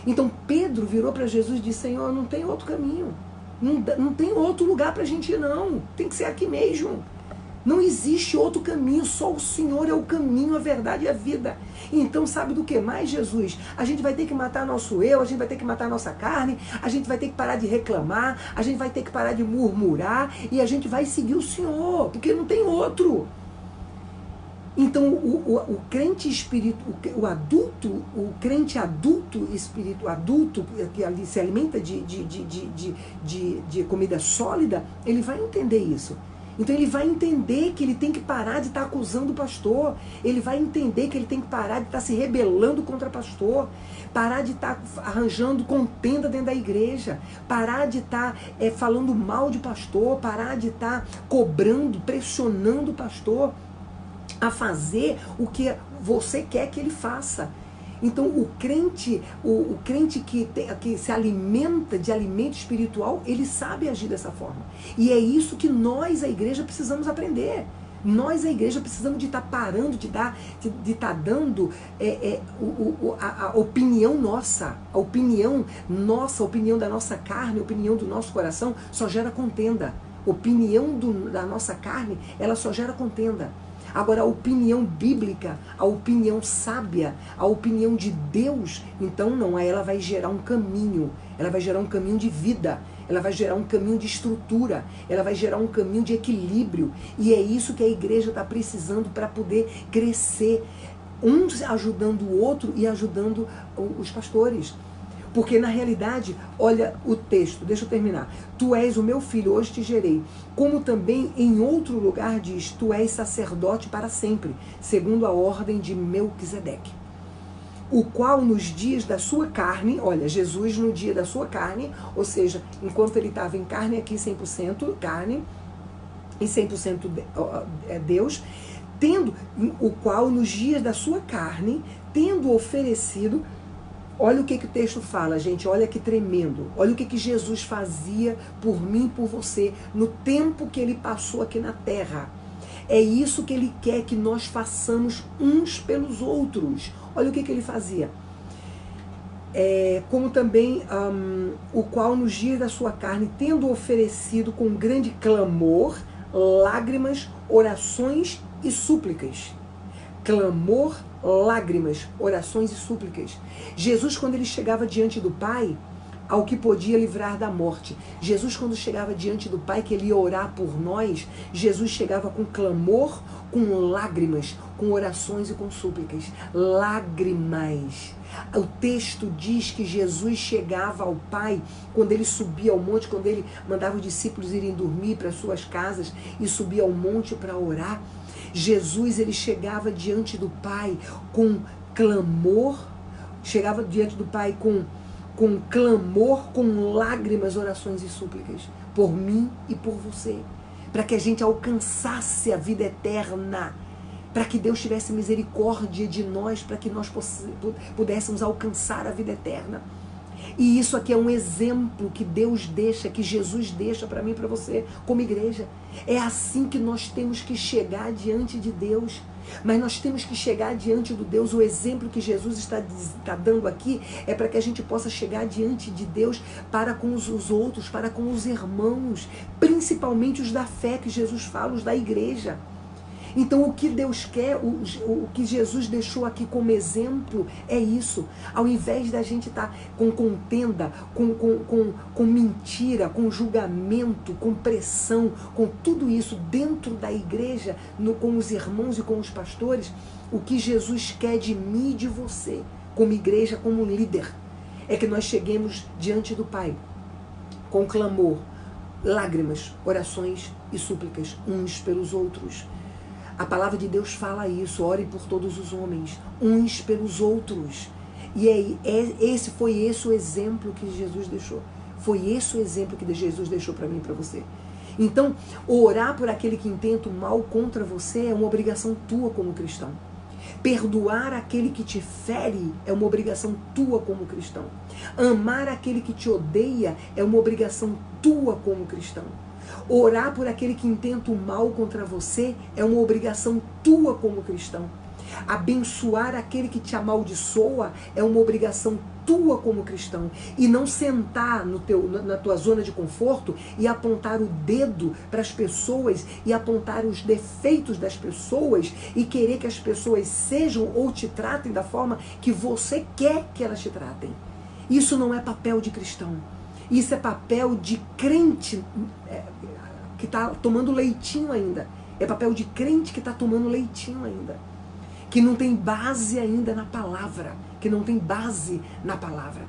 Então Pedro virou para Jesus e disse: Senhor, não tem outro caminho. Não tem outro lugar para a gente ir, não. Tem que ser aqui mesmo. Não existe outro caminho, só o Senhor é o caminho, a verdade e a vida. Então, sabe do que mais, Jesus? A gente vai ter que matar nosso eu, a gente vai ter que matar nossa carne, a gente vai ter que parar de reclamar, a gente vai ter que parar de murmurar e a gente vai seguir o Senhor, porque não tem outro. Então, o crente espírito, o adulto, o crente adulto, espírito adulto, que ali se alimenta de comida sólida, ele vai entender isso. Então ele vai entender que ele tem que parar de estar acusando o pastor, ele vai entender que ele tem que parar de estar se rebelando contra o pastor, parar de estar arranjando contenda dentro da igreja, parar de estar falando mal de pastor, parar de estar cobrando, pressionando o pastor a fazer o que você quer que ele faça. Então o crente que se alimenta de alimento espiritual, ele sabe agir dessa forma. E é isso que nós, a igreja, precisamos aprender. Nós, a igreja, precisamos de estar parando, de estar dando a opinião nossa. A opinião nossa, a opinião da nossa carne, a opinião do nosso coração só gera contenda. A opinião da nossa carne, ela só gera contenda. Agora, a opinião bíblica, a opinião sábia, a opinião de Deus, então não, aí ela vai gerar um caminho, ela vai gerar um caminho de vida, ela vai gerar um caminho de estrutura, ela vai gerar um caminho de equilíbrio. E é isso que a igreja está precisando para poder crescer, um ajudando o outro e ajudando os pastores. Porque na realidade, olha o texto, deixa eu terminar. Tu és o meu filho, hoje te gerei. Como também em outro lugar diz, tu és sacerdote para sempre, segundo a ordem de Melquisedeque. O qual nos dias da sua carne, olha, Jesus no dia da sua carne, ou seja, enquanto ele estava em carne aqui 100% carne e 100% Deus, tendo o qual nos dias da sua carne, tendo oferecido. Olha o que o texto fala, gente, olha que tremendo. Olha o que Jesus fazia por mim e por você no tempo que ele passou aqui na terra. É isso que ele quer que nós façamos uns pelos outros. Olha o que ele fazia. Como também o qual nos dias da sua carne, tendo oferecido com grande clamor, lágrimas, orações e súplicas. Clamor, lágrimas, orações e súplicas. Jesus, quando ele chegava diante do Pai, ao que podia livrar da morte. Jesus, quando chegava diante do Pai, que ele ia orar por nós, Jesus chegava com clamor, com lágrimas, com orações e com súplicas. Lágrimas. O texto diz que Jesus chegava ao Pai quando ele subia ao monte, quando ele mandava os discípulos irem dormir para suas casas e subia ao monte para orar. Jesus, ele chegava diante do Pai com clamor, chegava diante do Pai com clamor, com lágrimas, orações e súplicas, por mim e por você, para que a gente alcançasse a vida eterna, para que Deus tivesse misericórdia de nós, para que nós pudéssemos alcançar a vida eterna. E isso aqui é um exemplo que Deus deixa, que Jesus deixa para mim e para você, como igreja. É assim que nós temos que chegar diante de Deus. Mas nós temos que chegar diante do Deus. O exemplo que Jesus está dando aqui é para que a gente possa chegar diante de Deus para com os outros, para com os irmãos, principalmente os da fé que Jesus fala, os da igreja. Então o que Deus quer, o que Jesus deixou aqui como exemplo é isso. Ao invés da gente estar com contenda, com mentira, com julgamento, com pressão, com tudo isso dentro da igreja, com os irmãos e com os pastores, o que Jesus quer de mim e de você, como igreja, como líder, é que nós cheguemos diante do Pai com clamor, lágrimas, orações e súplicas uns pelos outros. A palavra de Deus fala isso, ore por todos os homens, uns pelos outros. E foi esse o exemplo que Jesus deixou. Foi esse o exemplo que Jesus deixou para mim e para você. Então, orar por aquele que intenta o mal contra você é uma obrigação tua como cristão. Perdoar aquele que te fere é uma obrigação tua como cristão. Amar aquele que te odeia é uma obrigação tua como cristão. Orar por aquele que intenta o mal contra você é uma obrigação tua como cristão. Abençoar aquele que te amaldiçoa é uma obrigação atua como cristão e não sentar na tua zona de conforto e apontar o dedo para as pessoas e apontar os defeitos das pessoas e querer que as pessoas sejam ou te tratem da forma que você quer que elas te tratem. Isso não é papel de cristão. Isso é papel de crente que está tomando leitinho ainda. É papel de crente que está tomando leitinho ainda. Que não tem base ainda na palavra. Que não tem base na palavra.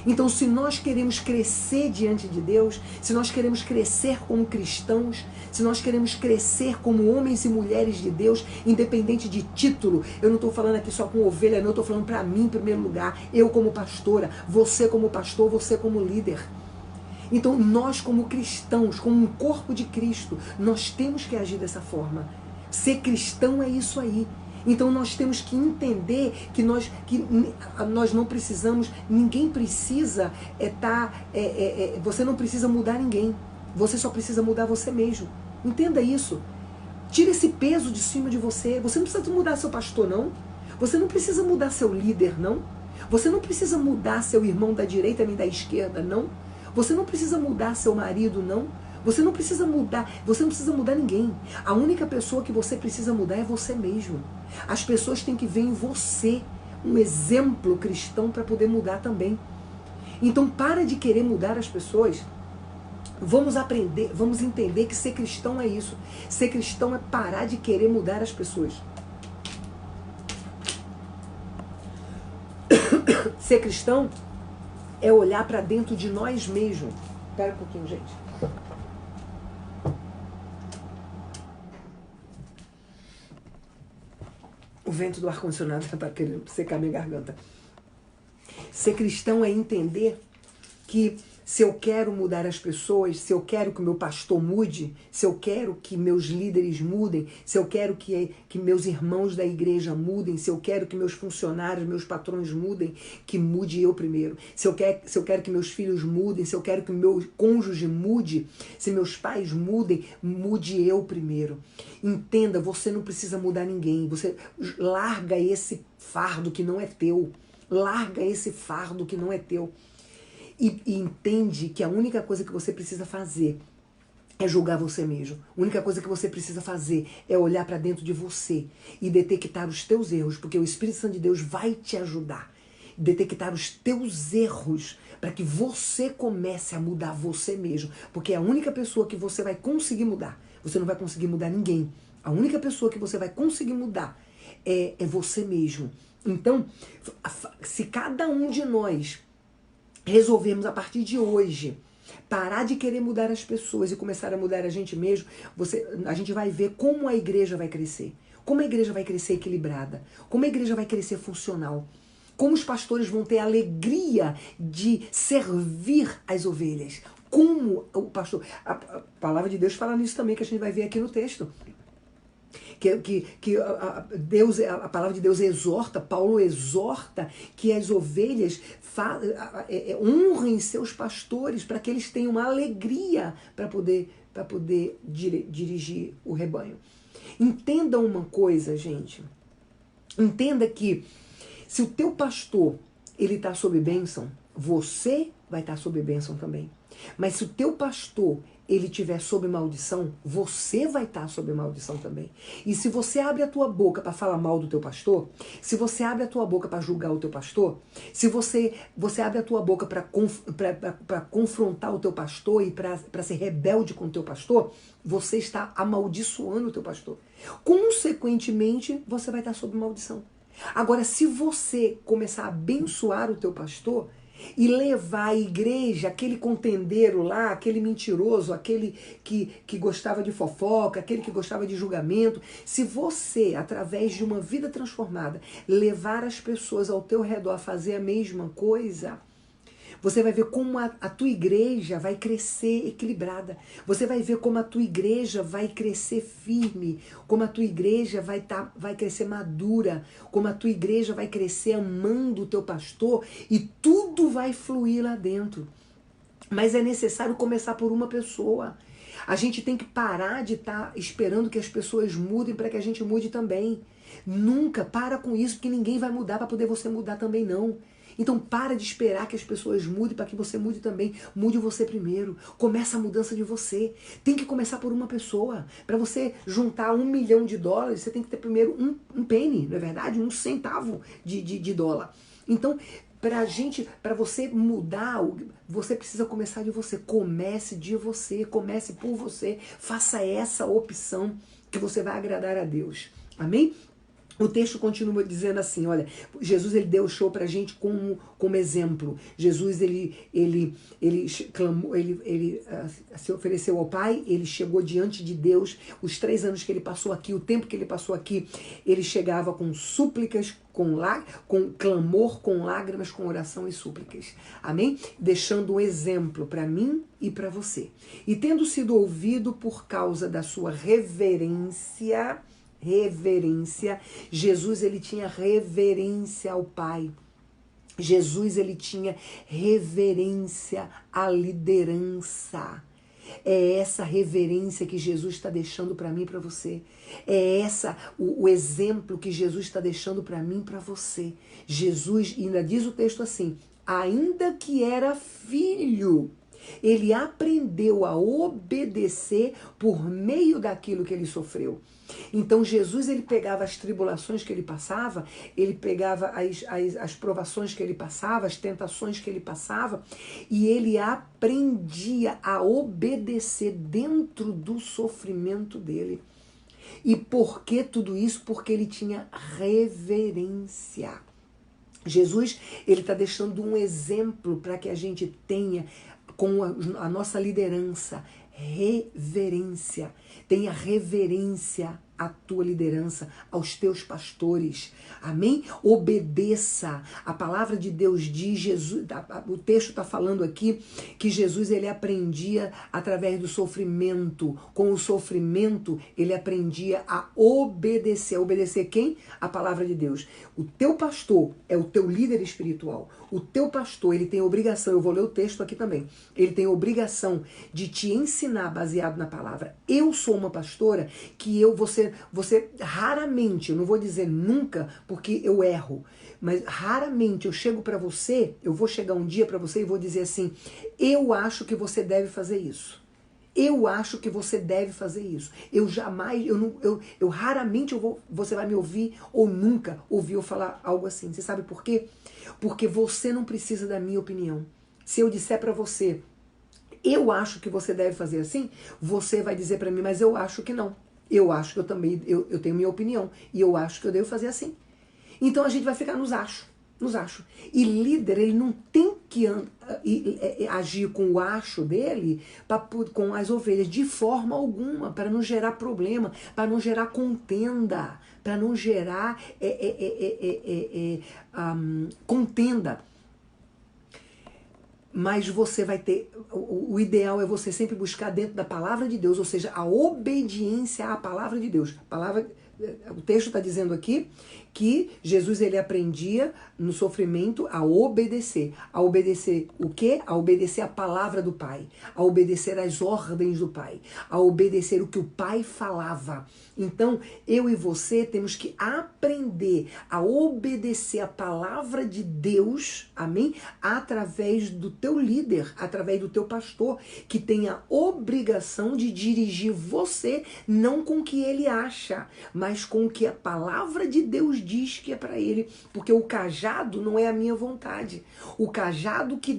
Então, se nós queremos crescer diante de Deus, se nós queremos crescer como cristãos, se nós queremos crescer como homens e mulheres de Deus, independente de título, eu não estou falando aqui só com ovelha, não, eu estou falando para mim em primeiro lugar, eu como pastora, você como pastor, você como líder. Então, nós como cristãos, como um corpo de Cristo, nós temos que agir dessa forma. Ser cristão é isso aí. Então nós temos que entender que nós não precisamos, ninguém precisa você não precisa mudar ninguém. Você só precisa mudar você mesmo. Entenda isso. Tira esse peso de cima de você. Você não precisa mudar seu pastor, não. Você não precisa mudar seu líder, não. Você não precisa mudar seu irmão da direita nem da esquerda, não. Você não precisa mudar seu marido, não. Você não precisa mudar ninguém. A única pessoa que você precisa mudar é você mesmo. As pessoas têm que ver em você um exemplo cristão para poder mudar também. Então para de querer mudar as pessoas. Vamos aprender, vamos entender que ser cristão é isso. Ser cristão é parar de querer mudar as pessoas. Ser cristão é olhar para dentro de nós mesmos. Espera um pouquinho, gente. O vento do ar-condicionado está querendo secar minha garganta. Ser cristão é entender que se eu quero mudar as pessoas, se eu quero que o meu pastor mude, se eu quero que meus líderes mudem, se eu quero que meus irmãos da igreja mudem, se eu quero que meus funcionários, meus patrões mudem, que mude eu primeiro. Se eu quero que meus filhos mudem, se eu quero que o meu cônjuge mude, se meus pais mudem, mude eu primeiro. Entenda, você não precisa mudar ninguém. Você larga esse fardo que não é teu. Larga esse fardo que não é teu. E entende que a única coisa que você precisa fazer é julgar você mesmo. A única coisa que você precisa fazer é olhar para dentro de você e detectar os teus erros, porque o Espírito Santo de Deus vai te ajudar. Detectar os teus erros para que você comece a mudar você mesmo. Porque é a única pessoa que você vai conseguir mudar. Você não vai conseguir mudar ninguém. A única pessoa que você vai conseguir mudar é você mesmo. Então, se cada um de nós resolvermos a partir de hoje parar de querer mudar as pessoas e começar a mudar a gente mesmo, a gente vai ver como a igreja vai crescer. Como a igreja vai crescer equilibrada. Como a igreja vai crescer funcional. Como os pastores vão ter a alegria de servir as ovelhas. Como o pastor... A palavra de Deus fala nisso também, que a gente vai ver aqui no texto. A palavra de Deus exorta, Paulo exorta que as ovelhas honrem seus pastores para que eles tenham uma alegria para poder dirigir o rebanho. Entenda uma coisa, gente. Entenda que se o teu pastor ele está sob bênção, você vai estar sob bênção também. Mas se o teu pastor ele estiver sob maldição, você vai estar sob maldição também. E se você abre a tua boca para falar mal do teu pastor, se você abre a tua boca para julgar o teu pastor, se você abre a tua boca para confrontar o teu pastor e para ser rebelde com o teu pastor, você está amaldiçoando o teu pastor. Consequentemente, você vai estar sob maldição. Agora, se você começar a abençoar o teu pastor e levar a igreja, aquele contendeiro lá, aquele mentiroso, aquele que gostava de fofoca, aquele que gostava de julgamento, se você, através de uma vida transformada, levar as pessoas ao teu redor a fazer a mesma coisa, você vai ver como a tua igreja vai crescer equilibrada. Você vai ver como a tua igreja vai crescer firme, como a tua igreja vai crescer madura, como a tua igreja vai crescer amando o teu pastor e tudo vai fluir lá dentro. Mas é necessário começar por uma pessoa. A gente tem que parar de estar esperando que as pessoas mudem para que a gente mude também. Nunca para com isso, porque ninguém vai mudar para poder você mudar também não. Então para de esperar que as pessoas mudem para que você mude também. Mude você primeiro. Começa a mudança de você. Tem que começar por uma pessoa. Para você juntar $1 milhão, você tem que ter primeiro um penny, não é verdade? 1 centavo de dólar. Então, para você mudar, você precisa começar de você. Comece de você, comece por você. Faça essa opção que você vai agradar a Deus. Amém? O texto continua dizendo assim, olha, Jesus ele deu o show pra gente como exemplo. Jesus ele clamou, ele se ofereceu ao Pai, ele chegou diante de Deus. Os 3 anos que ele passou aqui, o tempo que ele passou aqui, ele chegava com súplicas, com clamor, com lágrimas, com oração e súplicas. Amém? Deixando um exemplo para mim e para você. E tendo sido ouvido por causa da sua reverência, Jesus ele tinha reverência ao Pai. Jesus ele tinha reverência à liderança. É essa reverência que Jesus está deixando para mim e para você. É essa o exemplo que Jesus está deixando para mim e para você. Jesus, ainda diz o texto assim, ainda que era filho, ele aprendeu a obedecer por meio daquilo que ele sofreu. Então Jesus ele pegava as tribulações que ele passava, ele pegava as provações que ele passava, as tentações que ele passava, e ele aprendia a obedecer dentro do sofrimento dele. E por que tudo isso? Porque ele tinha reverência. Jesus ele está deixando um exemplo para que a gente tenha com a nossa liderança, reverência. Tenha reverência à tua liderança, aos teus pastores. Amém? Obedeça. A palavra de Deus diz, o texto está falando aqui que Jesus ele aprendia através do sofrimento. Com o sofrimento, ele aprendia a obedecer. Obedecer quem? A palavra de Deus. O teu pastor é o teu líder espiritual. O teu pastor, ele tem obrigação, eu vou ler o texto aqui também, ele tem obrigação de te ensinar baseado na palavra. Eu sou uma pastora que você raramente, eu não vou dizer nunca, porque eu erro, mas raramente eu chego para você, eu vou chegar um dia para você e vou dizer assim, eu acho que você deve fazer isso. Eu acho que você deve fazer isso. Eu jamais, eu raramente você vai me ouvir ou nunca ouvir eu falar algo assim. Você sabe por quê? Porque você não precisa da minha opinião. Se eu disser para você, eu acho que você deve fazer assim, você vai dizer para mim, mas eu acho que não. Eu acho que eu também, eu tenho minha opinião e eu acho que eu devo fazer assim. Então a gente vai ficar nos acho. E líder, ele não tem que agir com o acho dele com as ovelhas, de forma alguma, para não gerar problema, para não gerar contenda, para não gerar contenda. Mas você vai ter, o ideal é você sempre buscar dentro da palavra de Deus, ou seja, a obediência à palavra de Deus. O texto está dizendo aqui que Jesus ele aprendia no sofrimento a obedecer. A obedecer o quê? A obedecer a palavra do Pai. A obedecer as ordens do Pai. A obedecer o que o Pai falava. Então, eu e você temos que aprender a obedecer a palavra de Deus, amém? Através do teu líder, através do teu pastor, que tem a obrigação de dirigir você, não com o que ele acha, mas com o que a palavra de Deus diz que é para ele, porque o cajado não é a minha vontade. O cajado que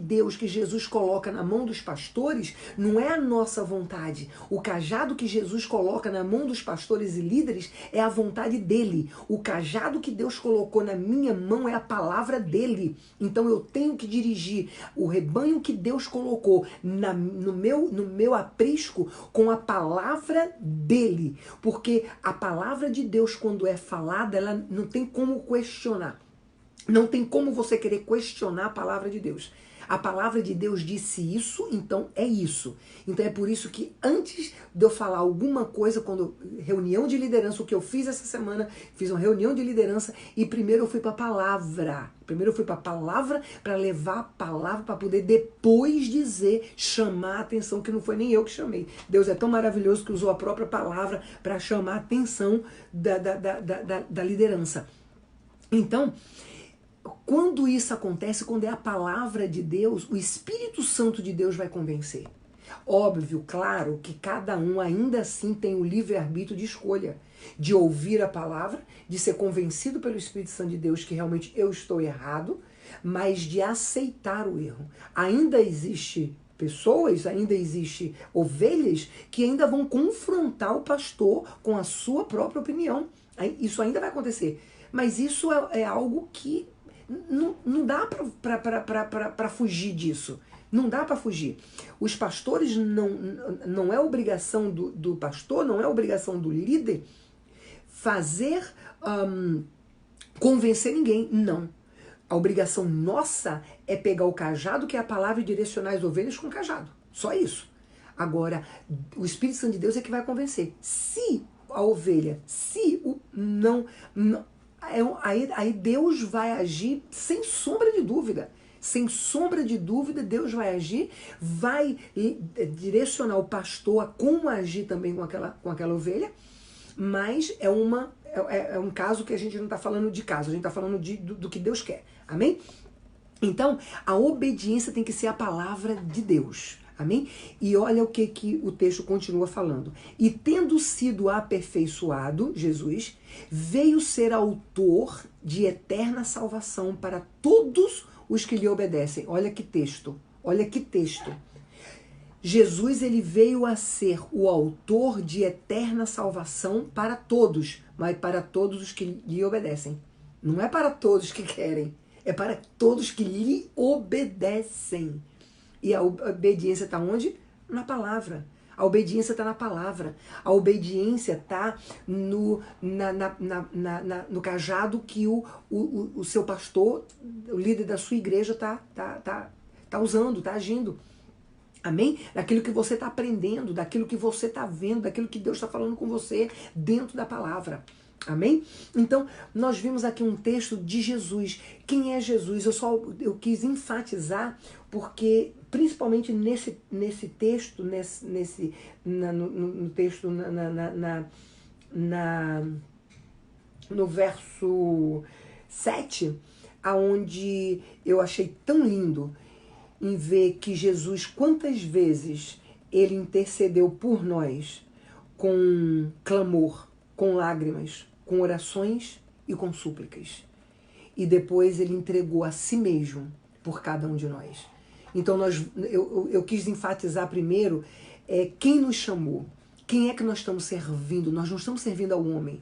Jesus coloca na mão dos pastores, não é a nossa vontade. O cajado que Jesus coloca na mão dos pastores e líderes é a vontade dele. O cajado que Deus colocou na minha mão é a palavra dele. Então eu tenho que dirigir o rebanho que Deus colocou no meu aprisco com a palavra dele, porque a palavra de Deus, quando é falada, ela não tem como questionar. Não tem como você querer questionar a palavra de Deus. A palavra de Deus disse isso, então é isso. Então é por isso que antes de eu falar alguma coisa, reunião de liderança, o que eu fiz essa semana, fiz uma reunião de liderança e primeiro eu fui para a palavra. Primeiro eu fui para a palavra, para levar a palavra, para poder depois dizer, chamar a atenção, que não foi nem eu que chamei. Deus é tão maravilhoso que usou a própria palavra para chamar a atenção da liderança. Então, quando isso acontece, quando é a palavra de Deus, o Espírito Santo de Deus vai convencer. Óbvio, claro, que cada um ainda assim tem o livre-arbítrio de escolha, de ouvir a palavra, de ser convencido pelo Espírito Santo de Deus que realmente eu estou errado, mas de aceitar o erro. Ainda existe pessoas, ainda existe ovelhas que ainda vão confrontar o pastor com a sua própria opinião. Isso ainda vai acontecer. Mas isso é algo que não dá para fugir disso. Não dá para fugir. Os pastores, não é obrigação do pastor, não é obrigação do líder fazer, convencer ninguém. Não. A obrigação nossa é pegar o cajado, que é a palavra, e direcionar as ovelhas com o cajado. Só isso. Agora, o Espírito Santo de Deus é que vai convencer. Se a ovelha, aí Deus vai agir sem sombra de dúvida. Sem sombra de dúvida, Deus vai agir, vai direcionar o pastor a como agir também com aquela ovelha, mas é um caso que a gente não está falando de caso, a gente está falando do que Deus quer. Amém? Então, a obediência tem que ser a palavra de Deus. Amém? E olha o que o texto continua falando. E tendo sido aperfeiçoado, Jesus veio ser autor de eterna salvação para todos os que lhe obedecem. Olha que texto. Olha que texto. Jesus, ele veio a ser o autor de eterna salvação para todos, mas para todos os que lhe obedecem. Não é para todos que querem, é para todos que lhe obedecem. E a obediência está onde? Na palavra. A obediência está na palavra. A obediência está no cajado que o seu pastor, o líder da sua igreja, está usando, está agindo. Amém? Daquilo que você está aprendendo, daquilo que você está vendo, daquilo que Deus está falando com você dentro da palavra. Amém? Então, nós vimos aqui um texto de Jesus. Quem é Jesus? Eu quis enfatizar, porque principalmente nesse texto, no texto, no verso 7, aonde eu achei tão lindo em ver que Jesus, quantas vezes ele intercedeu por nós com clamor, com lágrimas, com orações e com súplicas. E depois ele entregou a si mesmo por cada um de nós. Então eu quis enfatizar primeiro quem nos chamou, quem é que nós estamos servindo. Nós não estamos servindo ao homem.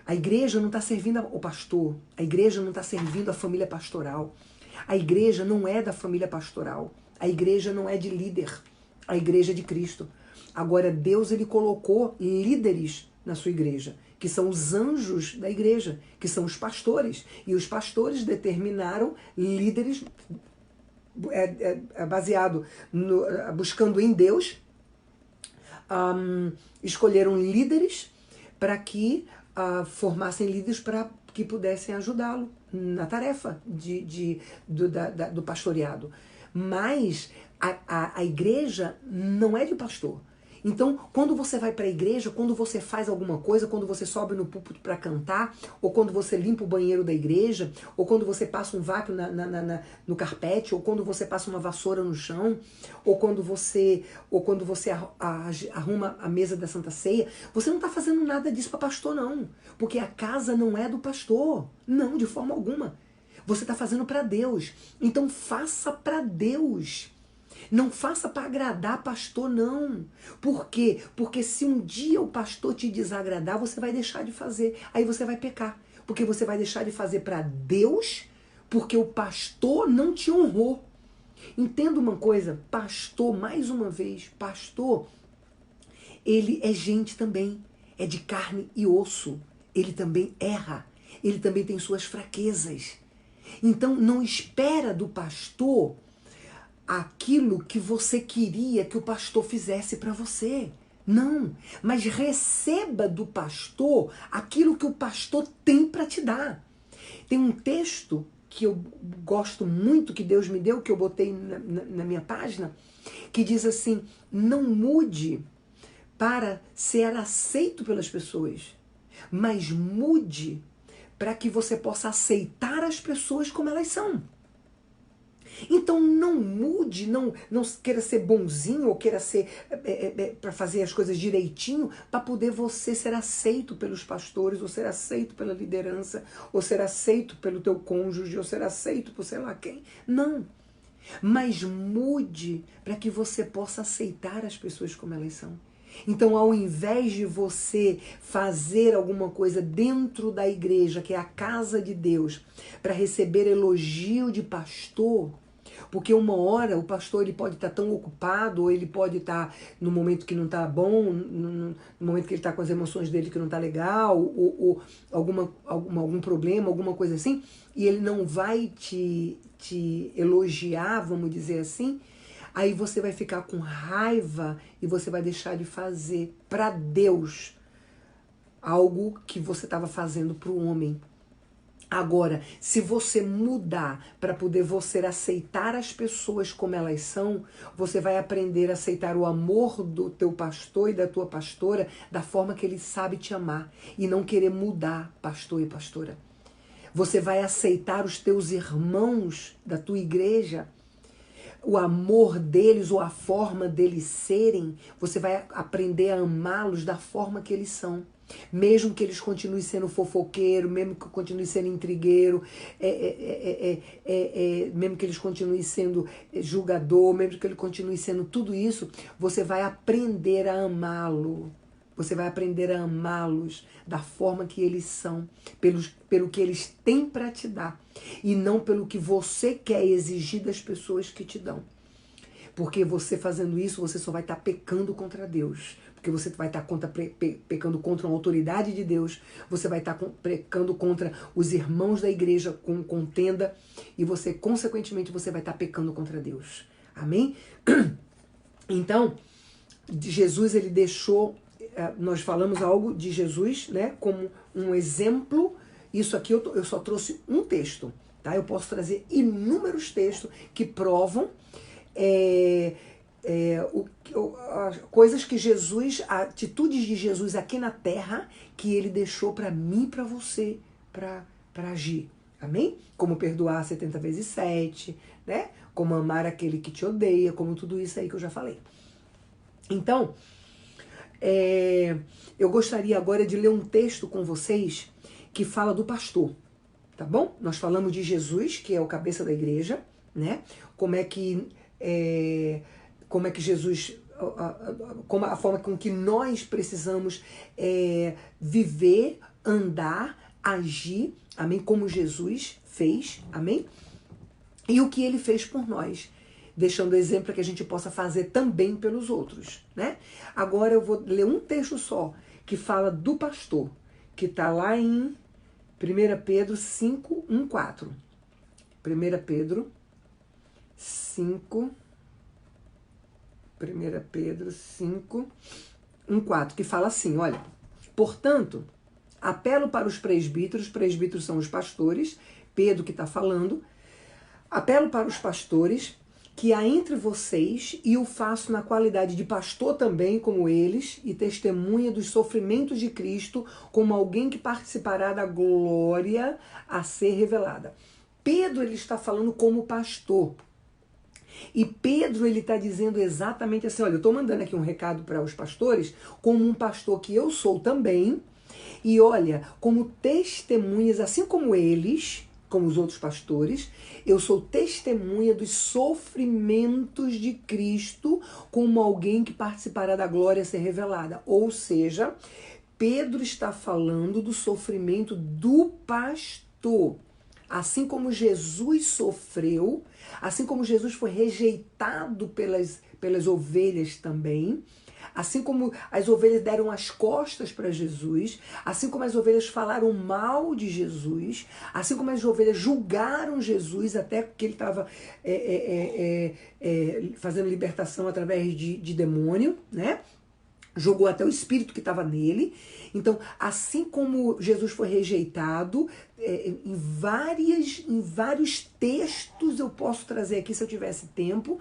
A igreja não está servindo ao pastor, a igreja não está servindo à família pastoral. A igreja não é da família pastoral, a igreja não é de líder, a igreja é de Cristo. Agora Deus, ele colocou líderes na sua igreja, que são os anjos da igreja, que são os pastores. E os pastores determinaram líderes baseado buscando em Deus, escolheram líderes para que formassem líderes para que pudessem ajudá-lo na tarefa do pastoreado. Mas a igreja não é de pastor. Então, quando você vai para a igreja, quando você faz alguma coisa, quando você sobe no púlpito para cantar, ou quando você limpa o banheiro da igreja, ou quando você passa um vácuo no carpete, ou quando você passa uma vassoura no chão, ou quando você arruma a mesa da Santa Ceia, você não está fazendo nada disso para pastor, não. Porque a casa não é do pastor. Não, de forma alguma. Você está fazendo para Deus. Então, faça para Deus. Não faça para agradar pastor, não. Por quê? Porque se um dia o pastor te desagradar, você vai deixar de fazer. Aí você vai pecar. Porque você vai deixar de fazer para Deus, porque o pastor não te honrou. Entenda uma coisa, pastor, mais uma vez, pastor, ele é gente também. É de carne e osso. Ele também erra. Ele também tem suas fraquezas. Então, não espera do pastor aquilo que você queria que o pastor fizesse para você. Não, mas receba do pastor aquilo que o pastor tem para te dar. Tem um texto que eu gosto muito, que Deus me deu, que eu botei na minha página, que diz assim: não mude para ser aceito pelas pessoas, mas mude para que você possa aceitar as pessoas como elas são. Então não mude, não queira ser bonzinho ou queira ser para fazer as coisas direitinho para poder você ser aceito pelos pastores, ou ser aceito pela liderança, ou ser aceito pelo teu cônjuge, ou ser aceito por sei lá quem. Não. Mas mude para que você possa aceitar as pessoas como elas são. Então, ao invés de você fazer alguma coisa dentro da igreja, que é a casa de Deus, para receber elogio de pastor, porque uma hora o pastor ele pode estar tão ocupado, ou ele pode estar no momento que não está bom, no momento que ele está com as emoções dele que não está legal, ou algum problema, alguma coisa assim, e ele não vai te elogiar, vamos dizer assim, aí você vai ficar com raiva e você vai deixar de fazer para Deus algo que você estava fazendo para o homem. Agora, se você mudar para poder você aceitar as pessoas como elas são, você vai aprender a aceitar o amor do teu pastor e da tua pastora da forma que ele sabe te amar e não querer mudar pastor e pastora. Você vai aceitar os teus irmãos da tua igreja, o amor deles ou a forma deles serem, você vai aprender a amá-los da forma que eles são. Mesmo que eles continuem sendo fofoqueiro, mesmo que continuem sendo intrigueiro, mesmo que eles continuem sendo julgador, mesmo que ele continue sendo tudo isso, você vai aprender a amá-lo. Você vai aprender a amá-los da forma que eles são, pelo que eles têm para te dar, e não pelo que você quer exigir das pessoas que te dão. Porque você fazendo isso, você só vai estar pecando contra Deus. Porque você vai estar pecando contra uma autoridade de Deus, você vai estar pecando contra os irmãos da igreja com contenda, e você, consequentemente, você vai estar pecando contra Deus. Amém? Então, Jesus, ele deixou, nós falamos algo de Jesus, né, como um exemplo. Isso aqui eu só trouxe um texto, tá? Eu posso trazer inúmeros textos que provam coisas que Jesus, atitudes de Jesus aqui na terra, que ele deixou para mim e para você, para agir. Amém? Como perdoar 70 vezes 7, né? Como amar aquele que te odeia, como tudo isso aí que eu já falei. Então, eu gostaria agora de ler um texto com vocês que fala do pastor, tá bom? Nós falamos de Jesus, que é o cabeça da igreja, né? Como é que Jesus, como a forma com que nós precisamos viver, andar, agir, amém? Como Jesus fez, amém? E o que ele fez por nós, deixando exemplo para que a gente possa fazer também pelos outros, né? Agora eu vou ler um texto só, que fala do pastor, que está lá em 1 Pedro 5, 1, 4. 1 Pedro 5, 1 4, que fala assim, olha: portanto, apelo para os presbíteros são os pastores, Pedro que está falando, apelo para os pastores, que há entre vocês, e o faço na qualidade de pastor também, como eles, e testemunha dos sofrimentos de Cristo, como alguém que participará da glória a ser revelada. Pedro, ele está falando como pastor. E Pedro, ele está dizendo exatamente assim, olha, eu estou mandando aqui um recado para os pastores, como um pastor que eu sou também, e olha, como testemunhas, assim como eles, como os outros pastores, eu sou testemunha dos sofrimentos de Cristo, como alguém que participará da glória a ser revelada. Ou seja, Pedro está falando do sofrimento do pastor. Assim como Jesus sofreu, assim como Jesus foi rejeitado pelas ovelhas também, assim como as ovelhas deram as costas para Jesus, assim como as ovelhas falaram mal de Jesus, assim como as ovelhas julgaram Jesus, até que ele estava fazendo libertação através de demônio, né? Jogou até o espírito que estava nele. Então, assim como Jesus foi rejeitado, em vários textos eu posso trazer aqui, se eu tivesse tempo,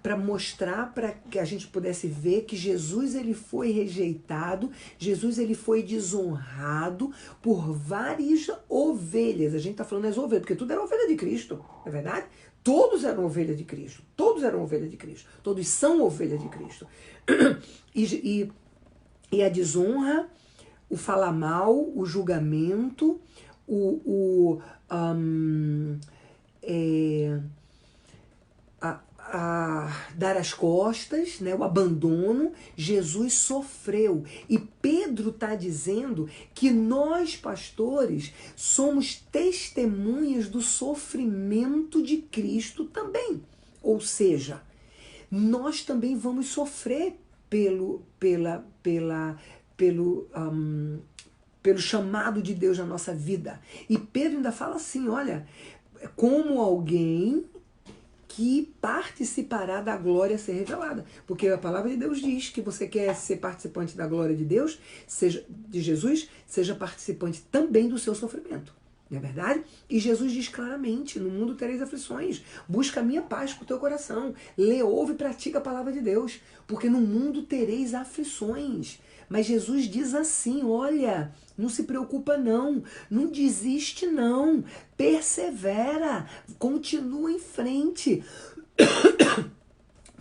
para mostrar, para que a gente pudesse ver que Jesus ele foi rejeitado, Jesus ele foi desonrado por várias ovelhas. A gente está falando das ovelhas, porque tudo era ovelha de Cristo, não é verdade? Todos eram ovelha de Cristo, todos eram ovelha de Cristo, todos são ovelha de Cristo. E a desonra, o falar mal, o julgamento, dar as costas, né, o abandono, Jesus sofreu. E Pedro está dizendo que nós, pastores, somos testemunhas do sofrimento de Cristo também. Ou seja, nós também vamos sofrer pelo chamado de Deus na nossa vida. E Pedro ainda fala assim, olha, como alguém que participará da glória a ser revelada. Porque a palavra de Deus diz que você quer ser participante da glória de Deus, de Jesus, seja participante também do seu sofrimento. Não é verdade? E Jesus diz claramente, no mundo tereis aflições, busca a minha paz para o teu coração, lê, ouve e pratica a palavra de Deus, porque no mundo tereis aflições. Mas Jesus diz assim, olha, não se preocupa não desiste não, persevera, continua em frente,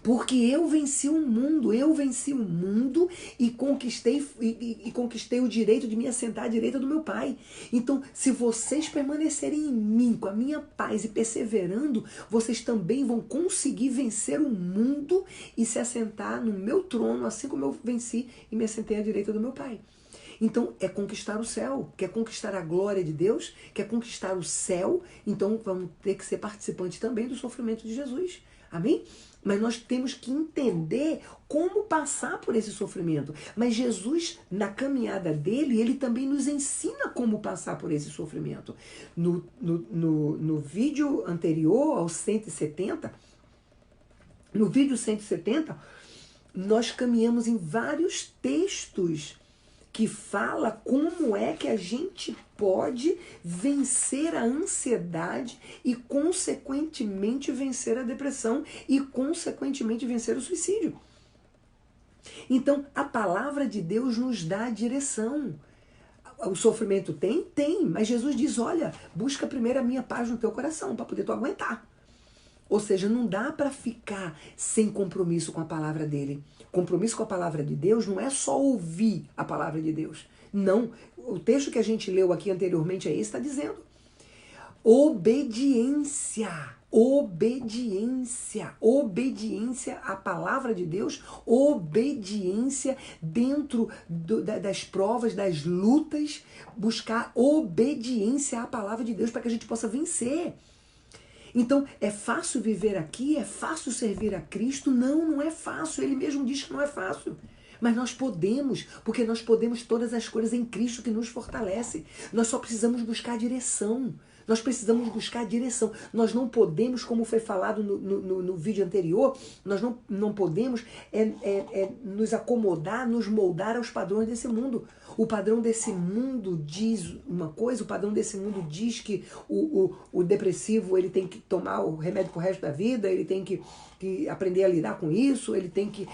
porque eu venci o mundo e conquistei o direito de me assentar à direita do meu Pai. Então, se vocês permanecerem em mim, com a minha paz e perseverando, vocês também vão conseguir vencer o mundo e se assentar no meu trono, assim como eu venci e me assentei à direita do meu Pai. Então, é conquistar o céu, quer conquistar a glória de Deus, quer conquistar o céu, então vamos ter que ser participantes também do sofrimento de Jesus. Amém? Mas nós temos que entender como passar por esse sofrimento. Mas Jesus, na caminhada dele, ele também nos ensina como passar por esse sofrimento. No vídeo anterior, ao 170, no vídeo 170, nós caminhamos em vários textos que fala como é que a gente pode vencer a ansiedade e, consequentemente, vencer a depressão e, consequentemente, vencer o suicídio. Então, a palavra de Deus nos dá a direção. O sofrimento tem, mas Jesus diz, olha, busca primeiro a minha paz no teu coração para poder tu aguentar. Ou seja, não dá para ficar sem compromisso com a palavra dele. Compromisso com a palavra de Deus não é só ouvir a palavra de Deus. Não. O texto que a gente leu aqui anteriormente está dizendo. Obediência. Obediência à palavra de Deus. Obediência dentro das provas, das lutas. Buscar obediência à palavra de Deus para que a gente possa vencer. Então, é fácil viver aqui? É fácil servir a Cristo? Não, não é fácil. Ele mesmo diz que não é fácil. Mas nós podemos, porque nós podemos todas as coisas em Cristo que nos fortalece. Nós só precisamos buscar direção. Nós precisamos buscar direção. Nós não podemos, como foi falado no vídeo anterior, nós não podemos nos acomodar, nos moldar aos padrões desse mundo. O padrão desse mundo diz uma coisa, o padrão desse mundo diz que o depressivo ele tem que tomar o remédio pro resto da vida, ele tem que aprender a lidar com isso, ele tem que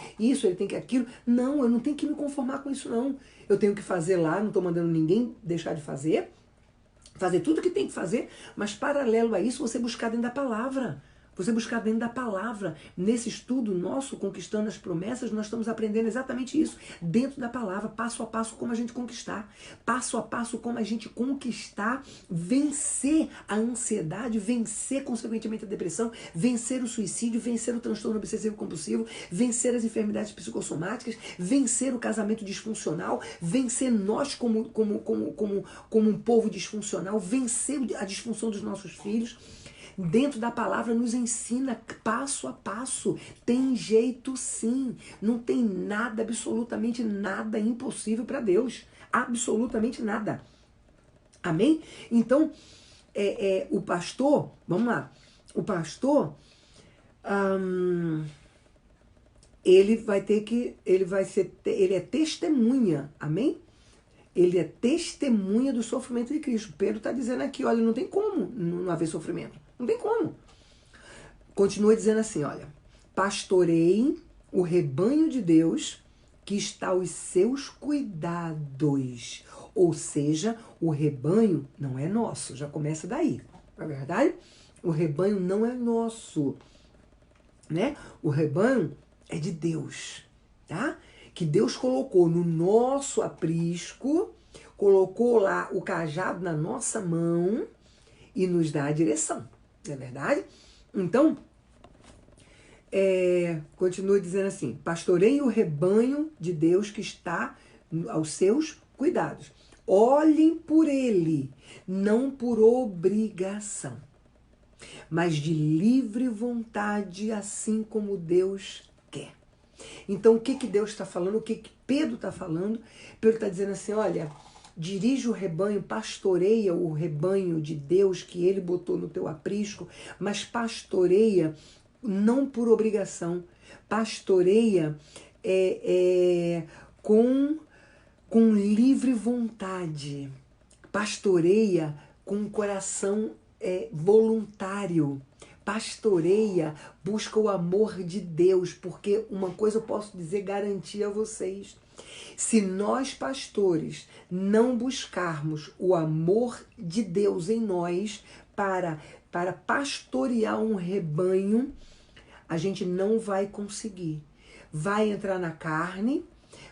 aquilo. Não, eu não tenho que me conformar com isso não. Eu tenho que fazer lá, não estou mandando ninguém deixar de fazer tudo o que tem que fazer, mas paralelo a isso você buscar dentro da palavra. Você buscar dentro da palavra. Nesse estudo nosso, Conquistando as Promessas, nós estamos aprendendo exatamente isso. Dentro da palavra, passo a passo, como a gente conquistar. Passo a passo, como a gente conquistar, vencer a ansiedade, vencer, consequentemente, a depressão, vencer o suicídio, vencer o transtorno obsessivo compulsivo, vencer as enfermidades psicossomáticas, vencer o casamento disfuncional, vencer nós como um povo disfuncional, vencer a disfunção dos nossos filhos. Dentro da palavra nos ensina passo a passo. Tem jeito sim. Não tem nada, absolutamente nada impossível para Deus. Absolutamente nada. Amém? Então, o pastor, vamos lá. O pastor, ele é testemunha. Amém? Ele é testemunha do sofrimento de Cristo. Pedro está dizendo aqui, olha, não tem como não haver sofrimento. Não tem como. Continua dizendo assim, olha. pastoreiem o rebanho de Deus que está aos seus cuidados. Ou seja, o rebanho não é nosso, já começa daí, não é verdade? O rebanho não é nosso, né? O rebanho é de Deus, tá? Que Deus colocou no nosso aprisco, colocou lá o cajado na nossa mão e nos dá a direção, não é verdade? Então, continua dizendo assim, pastoreiem o rebanho de Deus que está aos seus cuidados. Olhem por ele, não por obrigação, mas de livre vontade, assim como Deus quer. Então, o que Deus está falando? O que Pedro está falando? Pedro está dizendo assim, olha, dirige o rebanho, pastoreia o rebanho de Deus que ele botou no teu aprisco, mas pastoreia não por obrigação, pastoreia com livre vontade, pastoreia com um coração voluntário, pastoreia, busca o amor de Deus, porque uma coisa eu posso dizer, garantir a vocês, se nós pastores não buscarmos o amor de Deus em nós para pastorear um rebanho, a gente não vai conseguir. Vai entrar na carne,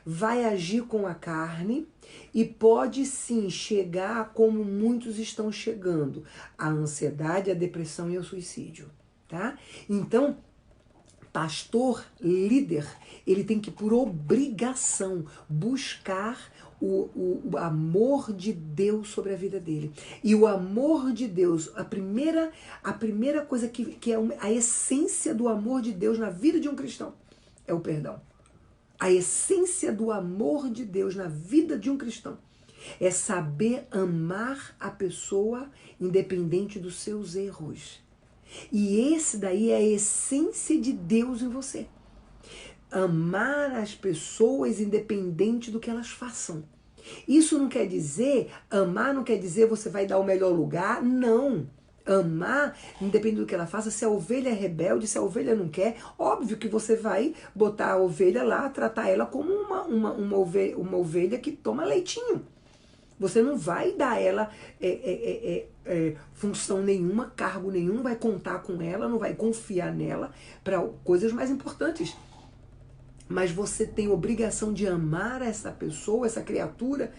vai agir com a carne e pode sim chegar como muitos estão chegando, a ansiedade, a depressão e o suicídio, tá? Então, pastor, líder, ele tem que, por obrigação, buscar o amor de Deus sobre a vida dele. E o amor de Deus, a primeira coisa que é a essência do amor de Deus na vida de um cristão é o perdão. A essência do amor de Deus na vida de um cristão é saber amar a pessoa independente dos seus erros. E esse daí é a essência de Deus em você. Amar as pessoas independente do que elas façam. Isso não quer dizer, amar não quer dizer você vai dar o melhor lugar, não. Amar, independente do que ela faça, se a ovelha é rebelde, se a ovelha não quer, óbvio que você vai botar a ovelha lá, tratar ela como uma ovelha que toma leitinho. Você não vai dar a ela função nenhuma, cargo nenhum, não vai contar com ela, não vai confiar nela para coisas mais importantes. Mas você tem obrigação de amar essa pessoa, essa criatura,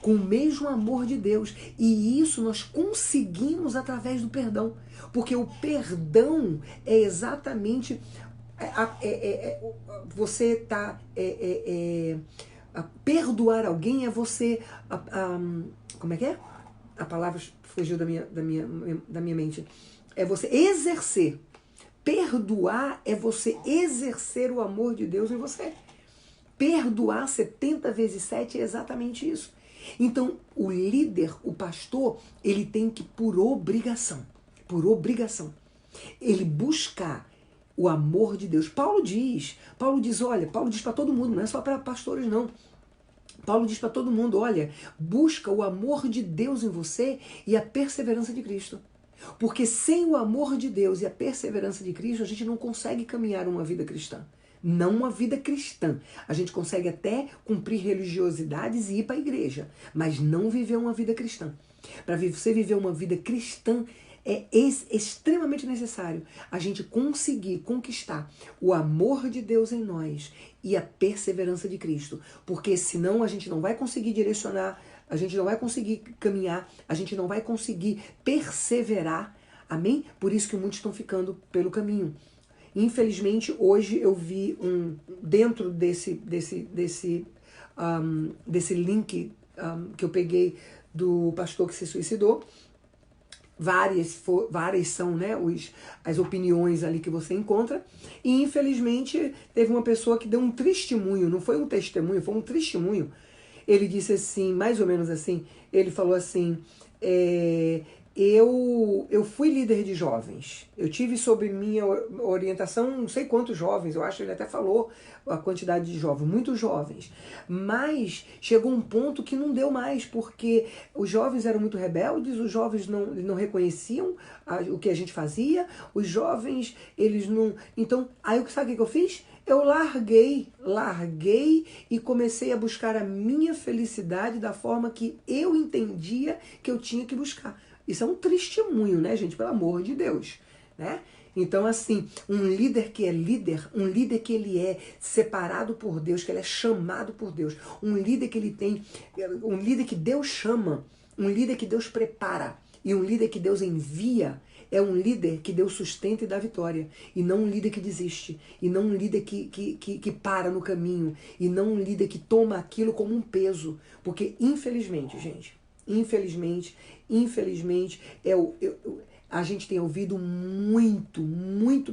com o mesmo amor de Deus. E isso nós conseguimos através do perdão. Porque o perdão é exatamente... você está... perdoar alguém é você... como é que é? A palavra fugiu da minha mente. É você exercer. Perdoar é você exercer o amor de Deus em você. Perdoar 70 vezes 7 é exatamente isso. Então, o líder, o pastor, ele tem que, por obrigação, ele buscar o amor de Deus. Paulo diz para todo mundo, não é só para pastores não. Paulo diz para todo mundo, olha, busca o amor de Deus em você e a perseverança de Cristo. Porque sem o amor de Deus e a perseverança de Cristo, a gente não consegue caminhar uma vida cristã. Não uma vida cristã. A gente consegue até cumprir religiosidades e ir para a igreja, mas não viver uma vida cristã. Para você viver uma vida cristã, é extremamente necessário a gente conseguir conquistar o amor de Deus em nós e a perseverança de Cristo. Porque senão a gente não vai conseguir direcionar, a gente não vai conseguir caminhar, a gente não vai conseguir perseverar. Amém? Por isso que muitos estão ficando pelo caminho. Infelizmente, hoje eu vi dentro desse link que eu peguei do pastor que se suicidou, várias são, né, as opiniões ali que você encontra, e infelizmente teve uma pessoa que deu um testemunho, não foi um testemunho, foi um testemunho. Ele disse assim, mais ou menos assim, ele falou assim, eu fui líder de jovens. Eu tive sob minha orientação não sei quantos jovens, eu acho que ele até falou a quantidade de jovens, muitos jovens. Mas chegou um ponto que não deu mais, porque os jovens eram muito rebeldes, os jovens não reconheciam o que a gente fazia, os jovens, eles não... Então, aí sabe o que eu fiz? Eu larguei e comecei a buscar a minha felicidade da forma que eu entendia que eu tinha que buscar. Isso é um testemunho, né, gente? Pelo amor de Deus, né? Então, assim, um líder que é líder, um líder que ele é separado por Deus, que ele é chamado por Deus, um líder que ele tem, um líder que Deus chama, um líder que Deus prepara e um líder que Deus envia, é um líder que Deus sustenta e dá vitória. E não um líder que desiste. E não um líder que para no caminho. E não um líder que toma aquilo como um peso. Porque, infelizmente, gente, infelizmente, a gente tem ouvido muito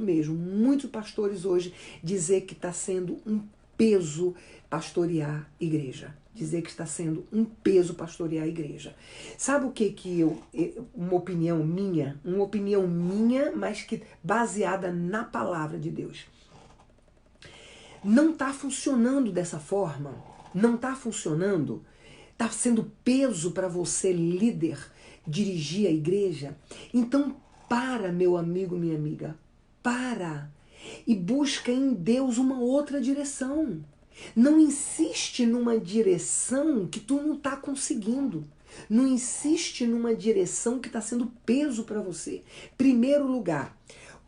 mesmo, muitos pastores hoje dizer que está sendo um peso pastorear igreja. Dizer que está sendo um peso pastorear a igreja. Sabe o que uma opinião minha, mas que baseada na palavra de Deus. Não está funcionando dessa forma, não está funcionando, está sendo peso para você, líder, dirigir a igreja. Então para, meu amigo, minha amiga, para e busca em Deus uma outra direção. Não insiste numa direção que tu não está conseguindo. Não insiste numa direção que está sendo peso para você. Primeiro lugar,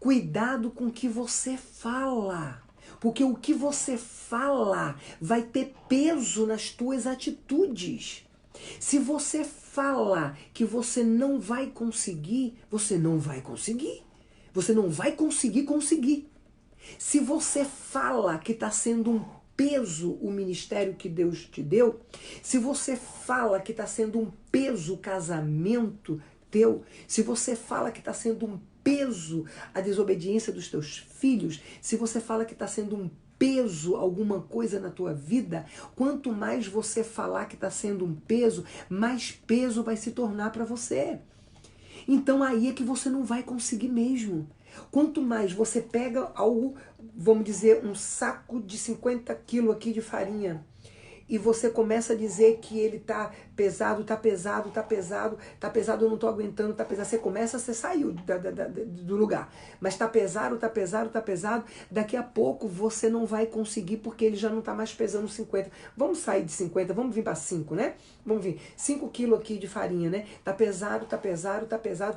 cuidado com o que você fala. Porque o que você fala vai ter peso nas tuas atitudes. Se você fala que você não vai conseguir, você não vai conseguir. Você não vai conseguir. Se você fala que está sendo um peso o ministério que Deus te deu, se você fala que está sendo um peso o casamento teu, se você fala que está sendo um peso a desobediência dos teus filhos, se você fala que está sendo um peso alguma coisa na tua vida, quanto mais você falar que está sendo um peso, mais peso vai se tornar para você. Então aí é que você não vai conseguir mesmo. Quanto mais você pega algo, vamos dizer, um saco de 50 quilos aqui de farinha, e você começa a dizer que ele tá pesado, eu não tô aguentando, tá pesado. Você saiu do lugar. Mas tá pesado, daqui a pouco você não vai conseguir porque ele já não tá mais pesando 50. Vamos sair de 50, vamos vir para 5, né? Vamos vir. 5 quilos aqui de farinha, né? Tá pesado.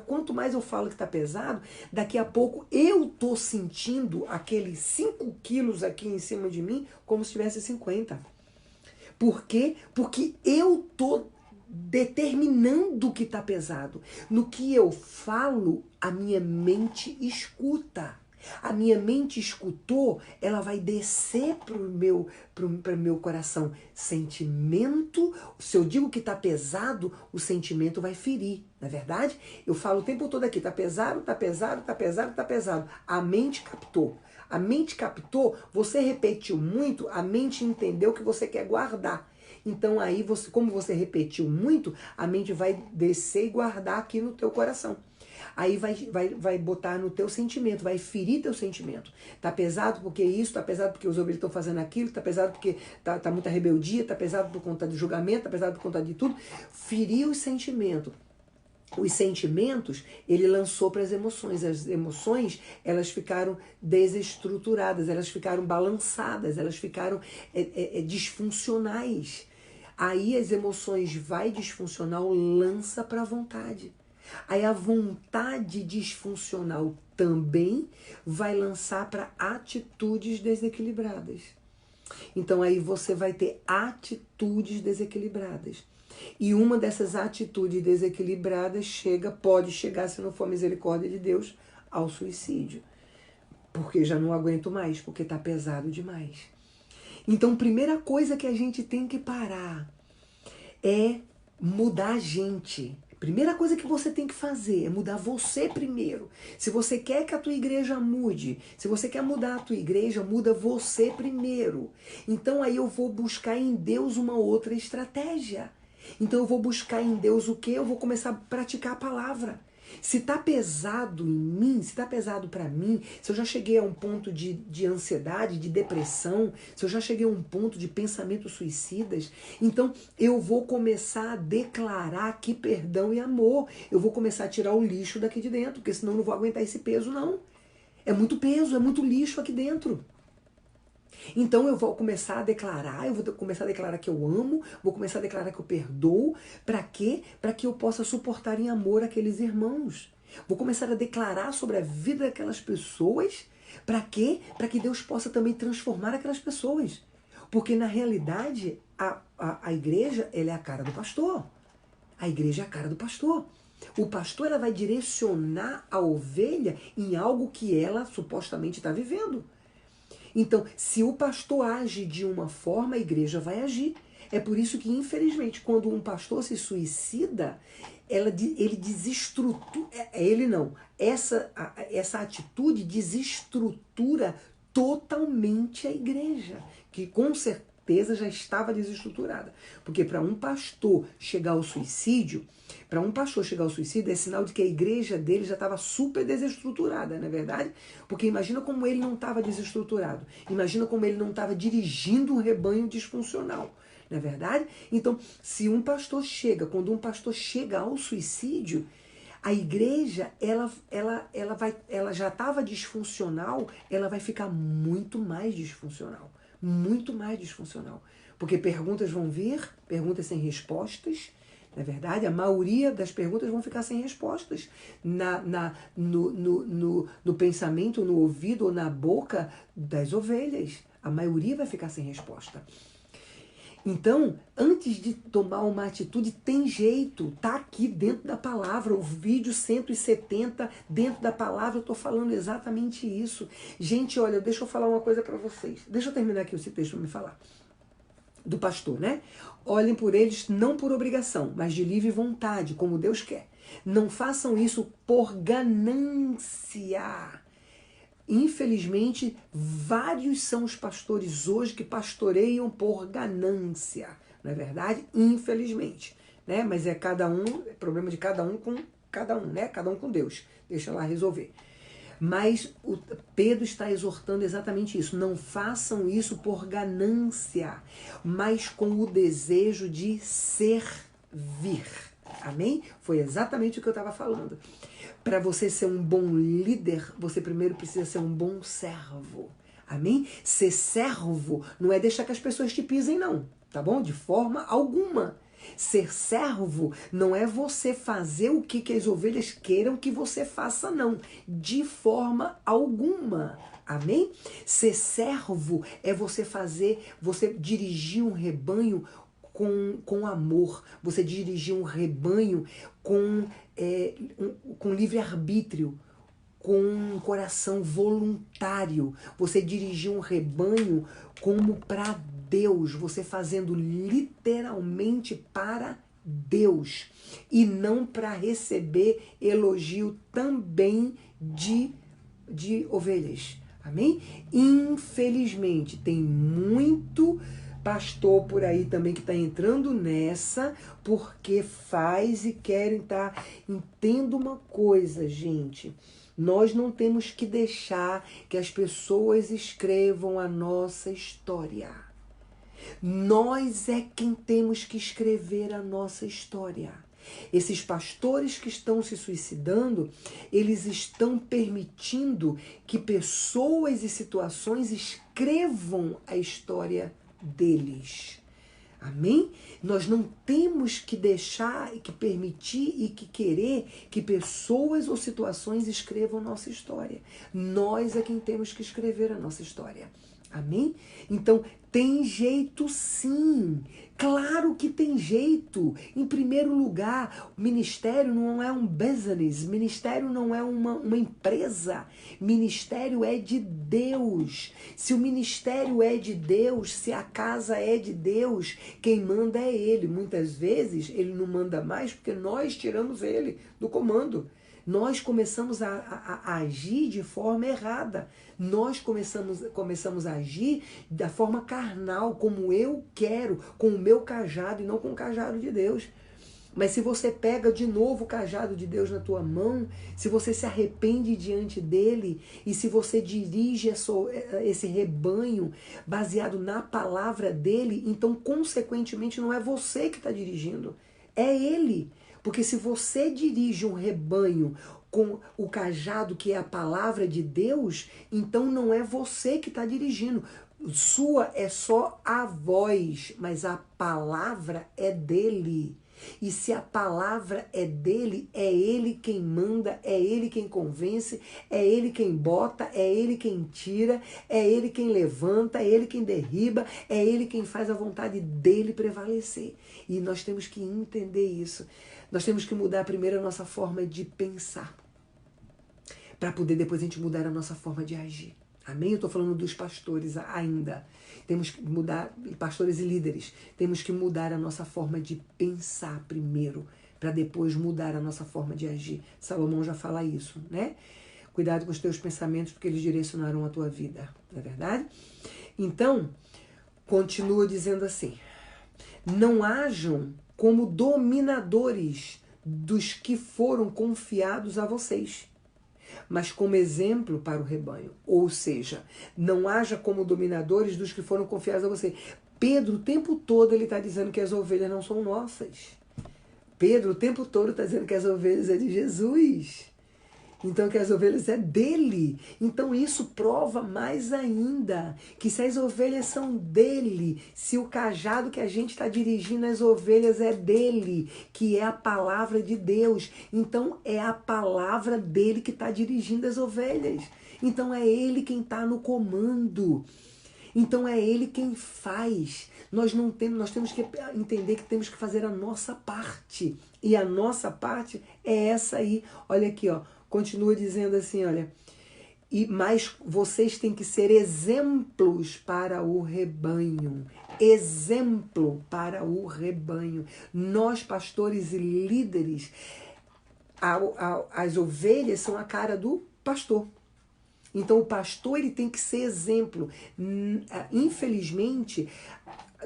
Quanto mais eu falo que tá pesado, daqui a pouco eu tô sentindo aqueles 5 quilos aqui em cima de mim como se tivesse 50. Por quê? Porque eu tô determinando o que está pesado. No que eu falo, a minha mente escuta. A minha mente escutou, ela vai descer para o meu coração. Sentimento, se eu digo que está pesado, o sentimento vai ferir. Não é verdade? Eu falo o tempo todo aqui, está pesado. A mente captou. A mente captou, você repetiu muito, a mente entendeu que você quer guardar. Então aí, como você repetiu muito, a mente vai descer e guardar aqui no teu coração. Aí vai botar no teu sentimento, vai ferir teu sentimento. Tá pesado porque isso, tá pesado porque os obreiros estão fazendo aquilo, tá pesado porque tá muita rebeldia, tá pesado por conta do julgamento, tá pesado por conta de tudo. Ferir o sentimento. Os sentimentos, ele lançou para as emoções. As emoções, elas ficaram desestruturadas, elas ficaram balançadas, elas ficaram disfuncionais. Aí as emoções vai disfuncional, lança para a vontade. Aí a vontade disfuncional também vai lançar para atitudes desequilibradas. Então aí você vai ter atitudes desequilibradas. E uma dessas atitudes desequilibradas pode chegar, se não for misericórdia de Deus, ao suicídio. Porque já não aguento mais, porque está pesado demais. Então, primeira coisa que a gente tem que parar é mudar a gente. Primeira coisa que você tem que fazer é mudar você primeiro. Se você quer que a tua igreja mude, se você quer mudar a tua igreja, muda você primeiro. Então aí eu vou buscar em Deus uma outra estratégia. Então eu vou buscar em Deus o quê? Eu vou começar a praticar a palavra. Se está pesado em mim, se está pesado para mim, se eu já cheguei a um ponto de ansiedade, de depressão, se eu já cheguei a um ponto de pensamentos suicidas, então eu vou começar a declarar aqui perdão e amor. Eu vou começar a tirar o lixo daqui de dentro, porque senão eu não vou aguentar esse peso, não. É muito peso, é muito lixo aqui dentro. Então eu vou começar a declarar, eu vou começar a declarar que eu amo, vou começar a declarar que eu perdoo. Para quê? Para que eu possa suportar em amor aqueles irmãos. Vou começar a declarar sobre a vida daquelas pessoas. Para quê? Para que Deus possa também transformar aquelas pessoas. Porque na realidade a igreja, ela é a cara do pastor. A igreja é a cara do pastor. O pastor, ela vai direcionar a ovelha em algo que ela supostamente está vivendo. Então, se o pastor age de uma forma, a igreja vai agir. É por isso que, infelizmente, quando um pastor se suicida, ele desestrutura. Ele não. Essa atitude desestrutura totalmente a igreja, que com certeza já estava desestruturada. Porque para um pastor chegar ao suicídio, é sinal de que a igreja dele já estava super desestruturada, não é verdade? Porque imagina como ele não estava desestruturado. Imagina como ele não estava dirigindo um rebanho disfuncional, não é verdade? Então, quando um pastor chega ao suicídio, a igreja, ela já estava disfuncional, ela vai ficar muito mais disfuncional. Muito mais disfuncional. Porque perguntas vão vir, perguntas sem respostas. Na verdade, a maioria das perguntas vão ficar sem respostas no pensamento, no ouvido ou na boca das ovelhas. A maioria vai ficar sem resposta. Então, antes de tomar uma atitude, tem jeito. Tá aqui dentro da palavra. O vídeo 170, dentro da palavra, eu estou falando exatamente isso. Gente, olha, deixa eu falar uma coisa para vocês. Deixa eu terminar aqui esse texto para me falar. Do pastor, né? Olhem por eles não por obrigação, mas de livre vontade, como Deus quer. Não façam isso por ganância. Infelizmente, vários são os pastores hoje que pastoreiam por ganância. Não é verdade? Infelizmente. Né? Mas é problema de cada um com cada um, né? Cada um com Deus. Deixa lá resolver. Mas o Pedro está exortando exatamente isso. Não façam isso por ganância, mas com o desejo de servir. Amém? Foi exatamente o que eu estava falando. Para você ser um bom líder, você primeiro precisa ser um bom servo. Amém? Ser servo não é deixar que as pessoas te pisem, não. Tá bom? De forma alguma. Ser servo não é você fazer o que as ovelhas queiram que você faça, não. De forma alguma. Amém? Ser servo é você dirigir um rebanho com amor. Você dirigir um rebanho com livre-arbítrio, com um coração voluntário. Você dirigir um rebanho como para Deus, você fazendo literalmente para Deus e não para receber elogio também de ovelhas. Amém? Infelizmente, tem muito pastor por aí também que está entrando nessa porque faz e querem estar. Entenda uma coisa, gente. Nós não temos que deixar que as pessoas escrevam a nossa história. Nós é quem temos que escrever a nossa história. Esses pastores que estão se suicidando, eles estão permitindo que pessoas e situações escrevam a história deles. Amém? Nós não temos que deixar e que permitir e que querer que pessoas ou situações escrevam nossa história. Nós é quem temos que escrever a nossa história. Amém? Então, tem jeito sim. Claro que tem jeito. Em primeiro lugar, o ministério não é um business. Ministério não é uma empresa. Ministério é de Deus. Se o ministério é de Deus, se a casa é de Deus, quem manda é Ele. Muitas vezes, Ele não manda mais porque nós tiramos Ele do comando. Nós começamos a agir de forma errada. Nós começamos a agir da forma carnal, como eu quero, com o meu cajado e não com o cajado de Deus. Mas se você pega de novo o cajado de Deus na tua mão, se você se arrepende diante dele e se você dirige esse rebanho baseado na palavra dele, então consequentemente não é você que está dirigindo, é ele. Porque se você dirige um rebanho com o cajado que é a palavra de Deus, então não é você que está dirigindo. Sua é só a voz, mas a palavra é dele. E se a palavra é dele, é ele quem manda, é ele quem convence, é ele quem bota, é ele quem tira, é ele quem levanta, é ele quem derriba, é ele quem faz a vontade dele prevalecer. E nós temos que entender isso. Nós temos que mudar primeiro a nossa forma de pensar, para poder depois a gente mudar a nossa forma de agir. Amém? Eu estou falando dos pastores ainda. Temos que mudar, pastores e líderes, temos que mudar a nossa forma de pensar primeiro, para depois mudar a nossa forma de agir. Salomão já fala isso, né? Cuidado com os teus pensamentos, porque eles direcionarão a tua vida, não é verdade? Então, continua dizendo assim: não hajam como dominadores dos que foram confiados a vocês, mas como exemplo para o rebanho. Ou seja, não haja como dominadores dos que foram confiados a você. Pedro, o tempo todo, ele está dizendo que as ovelhas não são nossas. Pedro, o tempo todo, está dizendo que as ovelhas é de Jesus. Então, que as ovelhas é dele. Então, isso prova mais ainda que se as ovelhas são dele, se o cajado que a gente está dirigindo as ovelhas é dele, que é a palavra de Deus, então é a palavra dele que está dirigindo as ovelhas. Então, é ele quem está no comando. Então, é ele quem faz. Nós temos que entender que temos que fazer a nossa parte. E a nossa parte é essa aí. Olha aqui, ó. Continua dizendo assim, olha, mas vocês têm que ser exemplos para o rebanho. Exemplo para o rebanho. Nós, pastores e líderes, as ovelhas são a cara do pastor. Então o pastor ele tem que ser exemplo. Infelizmente,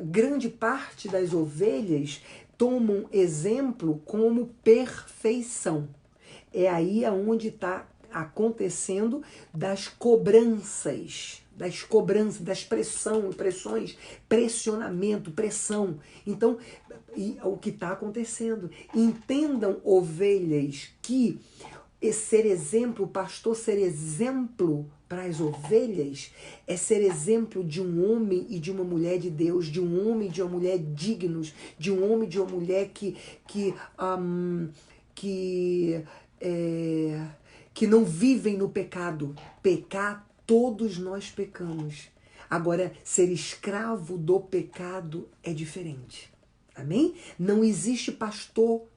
grande parte das ovelhas tomam exemplo como perfeição. É aí aonde está acontecendo das cobranças, das pressões, pressionamento, pressão. Então, o que está acontecendo? Entendam, ovelhas, que ser exemplo, o pastor ser exemplo para as ovelhas é ser exemplo de um homem e de uma mulher de Deus, de um homem e de uma mulher dignos, de um homem e de uma mulher que não vivem no pecado. Pecar, todos nós pecamos. Agora, ser escravo do pecado é diferente. Amém? Não existe pastor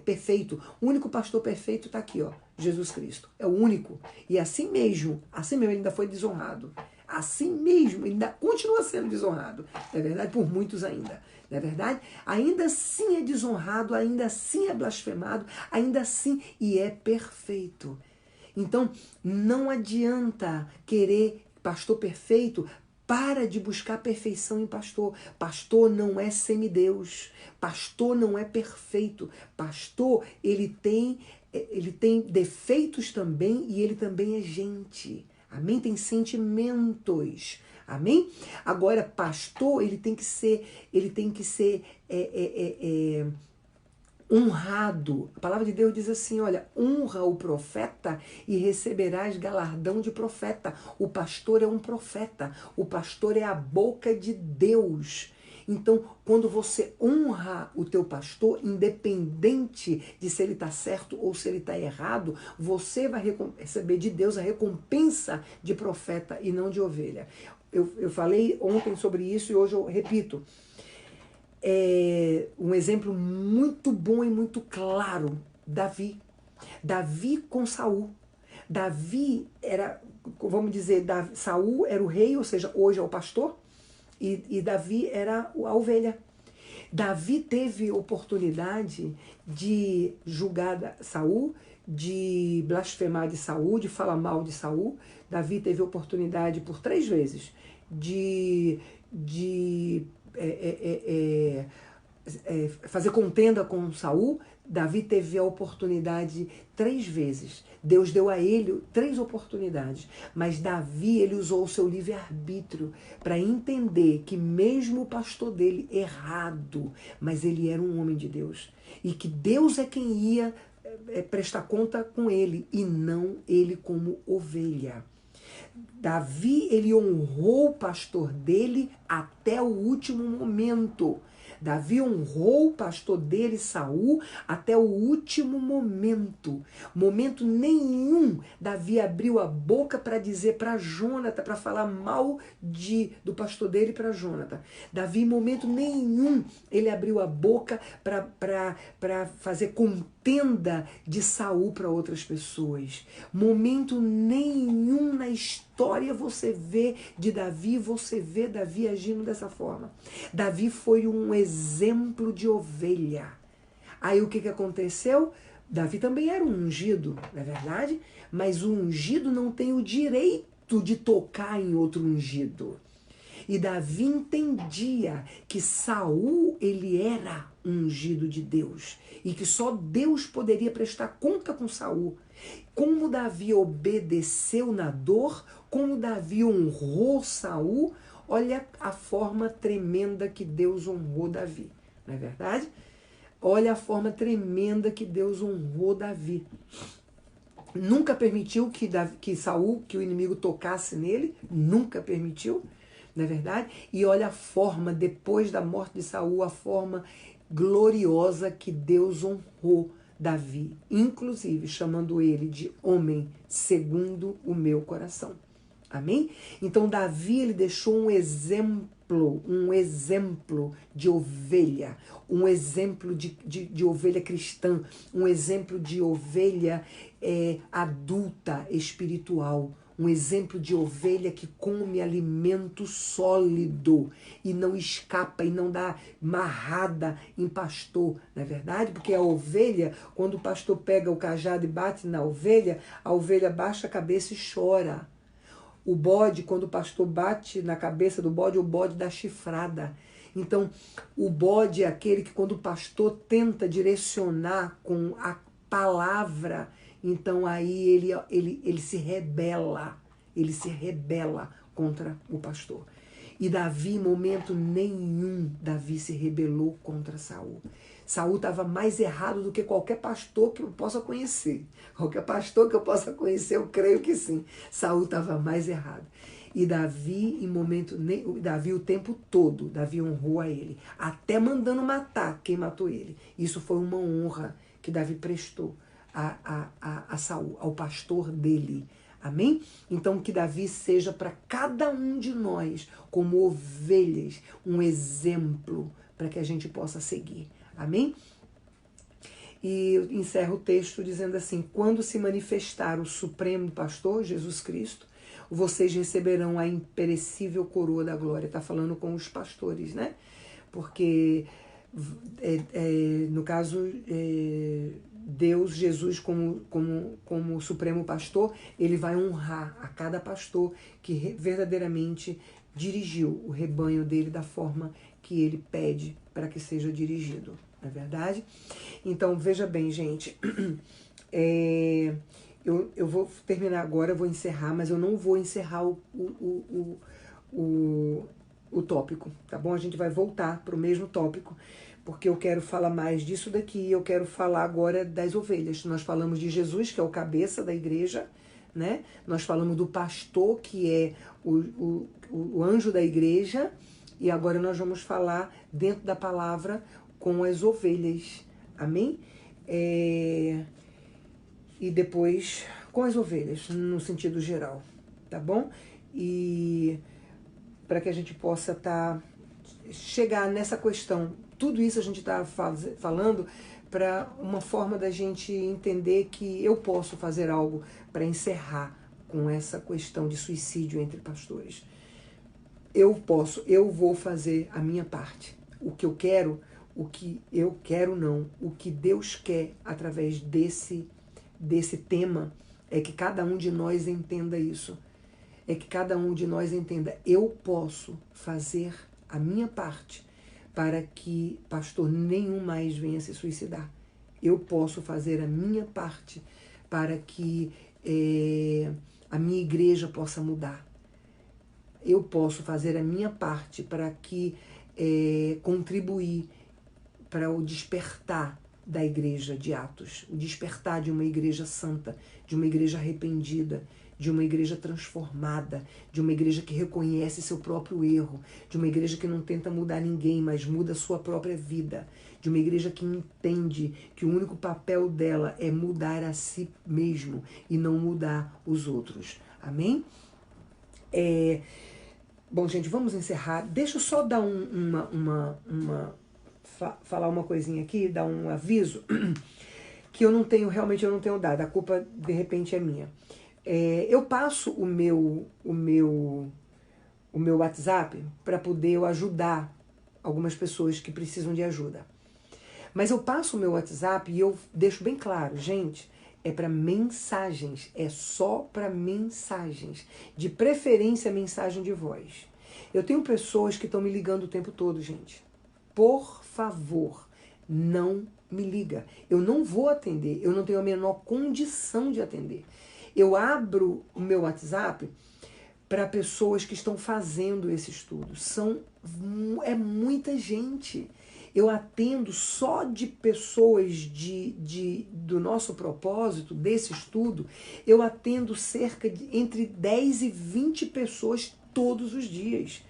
perfeito. O único pastor perfeito está aqui, ó, Jesus Cristo. É o único. E assim mesmo ele ainda foi desonrado. Assim mesmo, ele ainda continua sendo desonrado. Não é verdade? Por muitos ainda. Não é verdade? Ainda assim é desonrado, ainda assim é blasfemado, ainda assim, e é perfeito. Então, não adianta querer pastor perfeito. Para de buscar perfeição em pastor. Pastor não é semideus. Pastor não é perfeito. Pastor, ele tem defeitos também e ele também é gente. Amém? Tem sentimentos. Amém? Agora, pastor, ele tem que ser honrado. A palavra de Deus diz assim, olha, honra o profeta e receberás galardão de profeta. O pastor é um profeta. O pastor é a boca de Deus. Então, quando você honra o teu pastor, independente de se ele está certo ou se ele está errado, você vai receber de Deus a recompensa de profeta e não de ovelha. Eu falei ontem sobre isso e hoje eu repito. Um exemplo muito bom e muito claro, Davi com Saul. Davi era, vamos dizer, Saul era o rei, ou seja, hoje é o pastor, e Davi era a ovelha. Davi teve oportunidade de julgar Saul, de blasfemar de Saul, de falar mal de Saul. Davi teve oportunidade por 3 vezes de fazer contenda com Saul, Davi teve a oportunidade 3 vezes. Deus deu a ele 3 oportunidades. Mas Davi, ele usou o seu livre-arbítrio para entender que mesmo o pastor dele errado, mas ele era um homem de Deus. E que Deus é quem ia prestar conta com ele, e não ele como ovelha. Davi, ele honrou o pastor dele até o último momento. Davi honrou o pastor dele, Saul, até o último momento. Momento nenhum Davi abriu a boca para dizer para Jônatan, para falar mal do pastor dele para Jônatan. Davi, em momento nenhum, ele abriu a boca para fazer contenda de Saul para outras pessoas. Momento nenhum na história você vê Davi agindo dessa forma. Davi foi um exemplo de ovelha. Aí o que aconteceu? Davi também era um ungido, não é verdade? Mas o ungido não tem o direito de tocar em outro ungido. E Davi entendia que Saul, ele era ungido de Deus e que só Deus poderia prestar conta com Saul. Como Davi obedeceu na dor, como Davi honrou Saul, olha a forma tremenda que Deus honrou Davi, não é verdade? Olha a forma tremenda que Deus honrou Davi. Nunca permitiu que Saul, que o inimigo tocasse nele, nunca permitiu, não é verdade? E olha a forma, depois da morte de Saul, a forma gloriosa que Deus honrou Davi, inclusive chamando ele de homem segundo o meu coração. Amém? Então Davi, ele deixou um exemplo de ovelha, um exemplo de ovelha cristã, um exemplo de ovelha adulta, espiritual, um exemplo de ovelha que come alimento sólido e não escapa e não dá marrada em pastor, não é verdade? Porque a ovelha, quando o pastor pega o cajado e bate na ovelha, a ovelha baixa a cabeça e chora. O bode, quando o pastor bate na cabeça do bode, o bode dá chifrada. Então, o bode é aquele que quando o pastor tenta direcionar com a palavra, então aí ele se rebela, contra o pastor. E Davi, em momento nenhum, Davi se rebelou contra Saul. Saul estava mais errado do que qualquer pastor que eu possa conhecer. Qualquer pastor que eu possa conhecer, eu creio que sim. Saul estava mais errado. E Davi, Davi o tempo todo, Davi honrou a ele, até mandando matar quem matou ele. Isso foi uma honra que Davi prestou a Saul, ao pastor dele. Amém? Então que Davi seja para cada um de nós, como ovelhas, um exemplo para que a gente possa seguir. Amém? E encerro o texto dizendo assim: quando se manifestar o Supremo Pastor, Jesus Cristo, vocês receberão a imperecível coroa da glória. Está falando com os pastores, né? Porque, no caso, Deus, Jesus, como Supremo Pastor, ele vai honrar a cada pastor que verdadeiramente dirigiu o rebanho dele da forma que ele pede para que seja dirigido, não é verdade? Então, veja bem, gente, eu vou terminar agora, eu vou encerrar, mas eu não vou encerrar o tópico, tá bom? A gente vai voltar para o mesmo tópico, porque eu quero falar mais disso daqui, eu quero falar agora das ovelhas. Nós falamos de Jesus, que é o cabeça da igreja, né? Nós falamos do pastor, que é o anjo da igreja, e agora nós vamos falar dentro da palavra com as ovelhas, amém? E depois com as ovelhas, no sentido geral, tá bom? E para que a gente possa chegar nessa questão, tudo isso a gente está falando para uma forma da gente entender que eu posso fazer algo para encerrar com essa questão de suicídio entre pastores. Eu vou fazer a minha parte. O que eu quero, o que Deus quer através desse tema é que cada um de nós entenda isso. É que cada um de nós entenda, eu posso fazer a minha parte para que pastor nenhum mais venha se suicidar. Eu posso fazer a minha parte para que a minha igreja possa mudar. Eu posso fazer a minha parte para que contribuir para o despertar da igreja de Atos, o despertar de uma igreja santa, de uma igreja arrependida, de uma igreja transformada, de uma igreja que reconhece seu próprio erro, de uma igreja que não tenta mudar ninguém, mas muda a sua própria vida, de uma igreja que entende que o único papel dela é mudar a si mesmo e não mudar os outros. Amém? Bom, gente, vamos encerrar. Deixa eu só dar falar uma coisinha aqui, dar um aviso, que realmente eu não tenho dado. A culpa, de repente, é minha. Eu passo o meu WhatsApp para poder ajudar algumas pessoas que precisam de ajuda. Mas eu passo o meu WhatsApp e eu deixo bem claro, gente, é para mensagens, é só para mensagens, de preferência mensagem de voz. Eu tenho pessoas que estão me ligando o tempo todo, gente. Por favor, não me liga. Eu não vou atender, eu não tenho a menor condição de atender. Eu abro o meu WhatsApp para pessoas que estão fazendo esse estudo. É muita gente. Eu atendo só de pessoas do nosso propósito, desse estudo, eu atendo cerca de entre 10 e 20 pessoas todos os dias.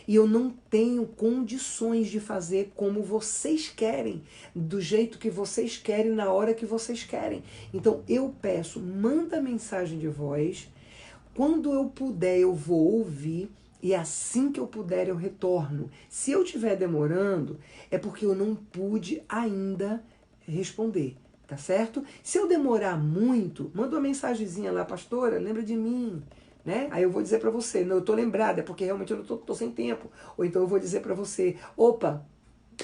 E eu não tenho condições de fazer como vocês querem, do jeito que vocês querem, na hora que vocês querem. Então eu peço, manda mensagem de voz. Quando eu puder, eu vou ouvir. E assim que eu puder, eu retorno. Se eu estiver demorando, é porque eu não pude ainda responder, tá certo? Se eu demorar muito, manda uma mensagenzinha lá, pastora, lembra de mim, né? Aí eu vou dizer para você, não, eu tô lembrada, é porque realmente eu não tô sem tempo. Ou então eu vou dizer para você, opa,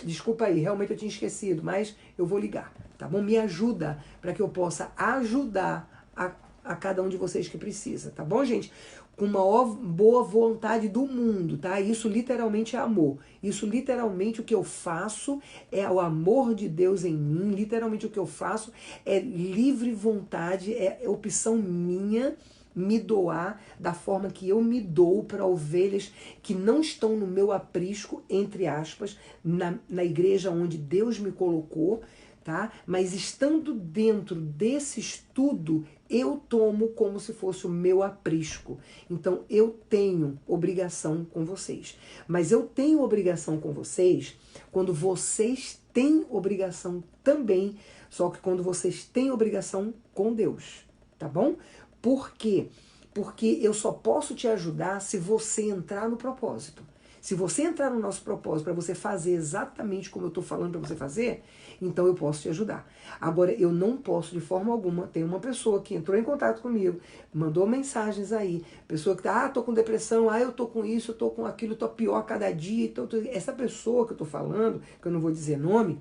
desculpa aí, realmente eu tinha esquecido, mas eu vou ligar, tá bom? Me ajuda para que eu possa ajudar a cada um de vocês que precisa, tá bom, gente? Com uma boa vontade do mundo, tá? Isso literalmente é amor. Isso literalmente o que eu faço é o amor de Deus em mim. Literalmente o que eu faço é livre vontade, é opção minha me doar da forma que eu me dou para ovelhas que não estão no meu aprisco, entre aspas, na igreja onde Deus me colocou, tá? Mas estando dentro desse estudo, eu tomo como se fosse o meu aprisco. Então, eu tenho obrigação com vocês. Mas eu tenho obrigação com vocês quando vocês têm obrigação também, só que quando vocês têm obrigação com Deus, tá bom? Por quê? Porque eu só posso te ajudar se você entrar no propósito. Se você entrar no nosso propósito para você fazer exatamente como eu estou falando para você fazer, então eu posso te ajudar. Agora, eu não posso de forma alguma. Tem uma pessoa que entrou em contato comigo, mandou mensagens aí, pessoa que está, tô com depressão, eu tô com isso, eu tô com aquilo, tô pior cada dia. Essa pessoa que eu tô falando, que eu não vou dizer nome,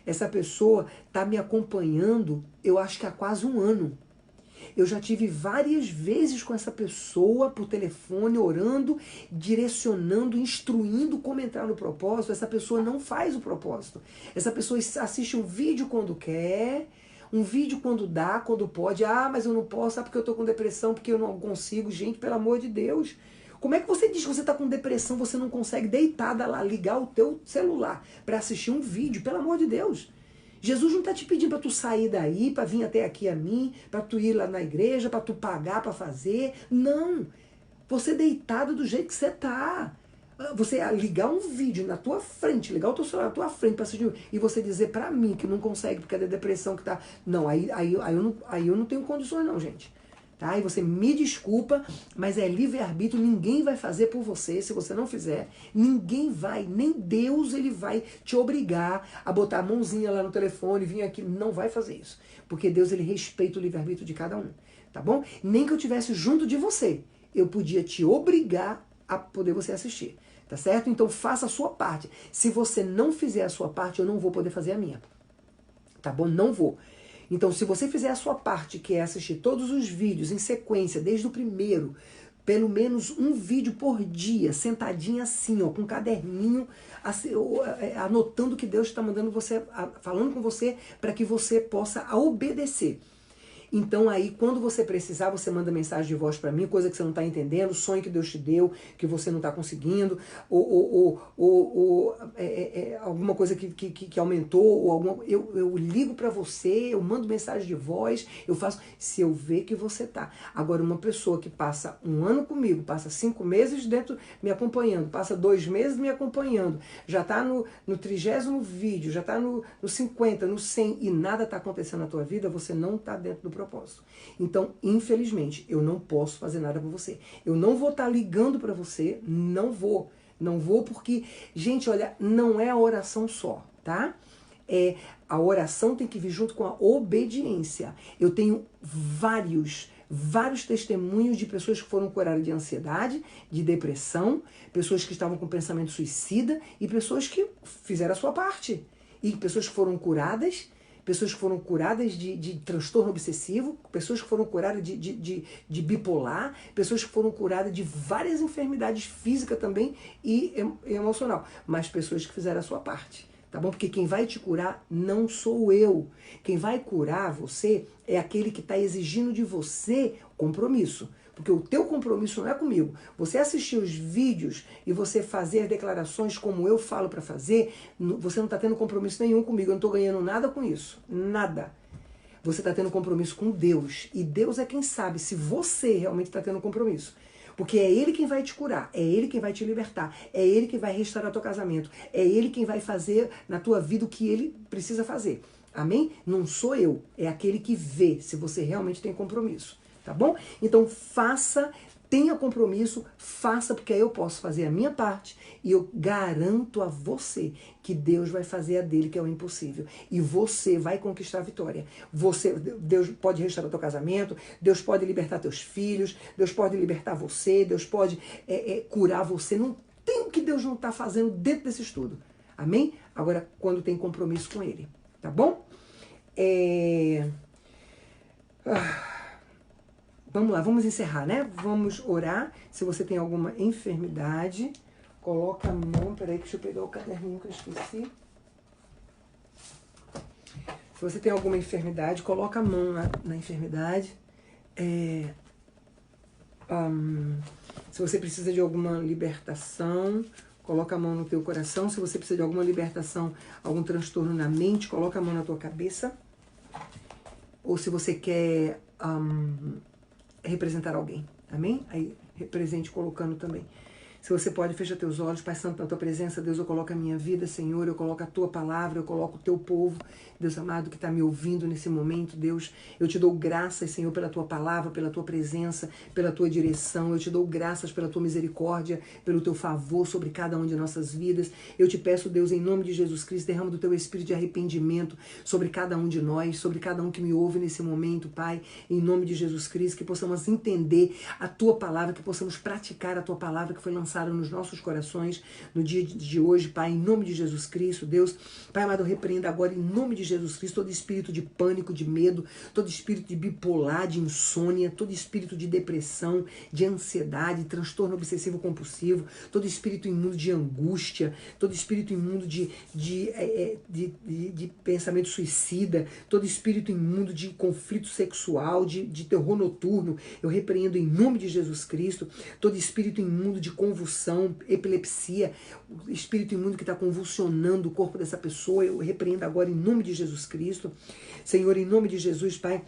essa pessoa está me acompanhando, eu acho que há quase um ano. Eu já tive várias vezes com essa pessoa por telefone, orando, direcionando, instruindo como entrar no propósito. Essa pessoa não faz o propósito. Essa pessoa assiste um vídeo quando quer, um vídeo quando dá, quando pode. Mas eu não posso, porque eu estou com depressão, porque eu não consigo. Gente, pelo amor de Deus. Como é que você diz que você está com depressão, você não consegue deitada lá, ligar o teu celular para assistir um vídeo? Pelo amor de Deus. Jesus não está te pedindo para tu sair daí, para vir até aqui a mim, para tu ir lá na igreja, para tu pagar para fazer. Não. Você deitado do jeito que você está. Você ligar um vídeo na tua frente, ligar o teu celular na tua frente para assistir, e você dizer para mim que não consegue porque é da depressão que tá. Não, aí eu não tenho condições não, gente. Tá? E você me desculpa, mas é livre-arbítrio, ninguém vai fazer por você, se você não fizer, ninguém vai, nem Deus ele vai te obrigar a botar a mãozinha lá no telefone, vir aqui, não vai fazer isso, porque Deus ele respeita o livre-arbítrio de cada um, tá bom? Nem que eu estivesse junto de você, eu podia te obrigar a poder você assistir, tá certo? Então faça a sua parte, se você não fizer a sua parte, eu não vou poder fazer a minha, tá bom? Não vou. Então, se você fizer a sua parte, que é assistir todos os vídeos em sequência, desde o primeiro, pelo menos um vídeo por dia, sentadinha assim, ó, com um caderninho, assim, anotando o que Deus está mandando você, falando com você, para que você possa obedecer. Então aí, quando você precisar, você manda mensagem de voz para mim, coisa que você não está entendendo, sonho que Deus te deu, que você não está conseguindo, ou alguma coisa que aumentou, ou alguma, eu ligo para você, eu mando mensagem de voz, eu faço, se eu ver que você tá. Agora, uma pessoa que passa um ano comigo, passa 5 meses dentro me acompanhando, passa 2 meses me acompanhando, já está no 30º vídeo, já está no 50, no 100, e nada está acontecendo na tua vida, você não está dentro do propósito. Então, infelizmente, eu não posso fazer nada por você. Eu não vou estar ligando para você, não vou. Não vou porque, gente, olha, não é a oração só, tá? A oração tem que vir junto com a obediência. Eu tenho vários testemunhos de pessoas que foram curadas de ansiedade, de depressão, pessoas que estavam com pensamento suicida e pessoas que fizeram a sua parte. E pessoas que foram curadas de transtorno obsessivo, pessoas que foram curadas de bipolar, pessoas que foram curadas de várias enfermidades físicas também e emocional, mas pessoas que fizeram a sua parte, tá bom? Porque quem vai te curar não sou eu. Quem vai curar você é aquele que está exigindo de você compromisso. Porque o teu compromisso não é comigo. Você assistir os vídeos e você fazer declarações como eu falo para fazer, você não está tendo compromisso nenhum comigo. Eu não estou ganhando nada com isso. Nada. Você está tendo compromisso com Deus. E Deus é quem sabe se você realmente está tendo compromisso. Porque é Ele quem vai te curar, é Ele quem vai te libertar, é Ele que vai restaurar teu casamento, é Ele quem vai fazer na tua vida o que Ele precisa fazer. Amém? Não sou eu, é aquele que vê se você realmente tem compromisso. Tá bom? Então faça, tenha compromisso, faça, porque aí eu posso fazer a minha parte e eu garanto a você que Deus vai fazer a dele, que é o impossível. E você vai conquistar a vitória. Deus pode restaurar o teu casamento, Deus pode libertar teus filhos, Deus pode libertar você, Deus pode curar você. Não tem o que Deus não está fazendo dentro desse estudo. Amém? Agora, quando tem compromisso com Ele. Tá bom? Vamos lá, vamos encerrar, né? Vamos orar. Se você tem alguma enfermidade, coloca a mão. Peraí, deixa eu pegar o caderninho que eu esqueci. Se você tem alguma enfermidade, coloca a mão na enfermidade. Se você precisa de alguma libertação, coloca a mão no teu coração. Se você precisa de alguma libertação, algum transtorno na mente, coloca a mão na tua cabeça. Ou se você quer representar alguém, amém? Aí represente colocando também. Se você pode, fecha teus olhos, Pai Santo, na tua presença, Deus, eu coloco a minha vida, Senhor, eu coloco a tua palavra, eu coloco o teu povo, Deus amado, que está me ouvindo nesse momento, Deus, eu te dou graças, Senhor, pela tua palavra, pela tua presença, pela tua direção, eu te dou graças pela tua misericórdia, pelo teu favor sobre cada um de nossas vidas, eu te peço, Deus, em nome de Jesus Cristo, derrama do teu espírito de arrependimento sobre cada um de nós, sobre cada um que me ouve nesse momento, Pai, em nome de Jesus Cristo, que possamos entender a tua palavra, que possamos praticar a tua palavra que foi lançada nos nossos corações no dia de hoje, Pai, em nome de Jesus Cristo, Deus, Pai amado, eu repreendo agora em nome de Jesus Cristo todo espírito de pânico, de medo, todo espírito de bipolar, de insônia, todo espírito de depressão, de ansiedade, transtorno obsessivo compulsivo, todo espírito imundo de angústia, todo espírito imundo de pensamento suicida, todo espírito imundo de conflito sexual, de terror noturno, eu repreendo em nome de Jesus Cristo, todo espírito imundo de convulsão, epilepsia, o espírito imundo que está convulsionando o corpo dessa pessoa, eu repreendo agora em nome de Jesus Cristo. Senhor, em nome de Jesus, Pai,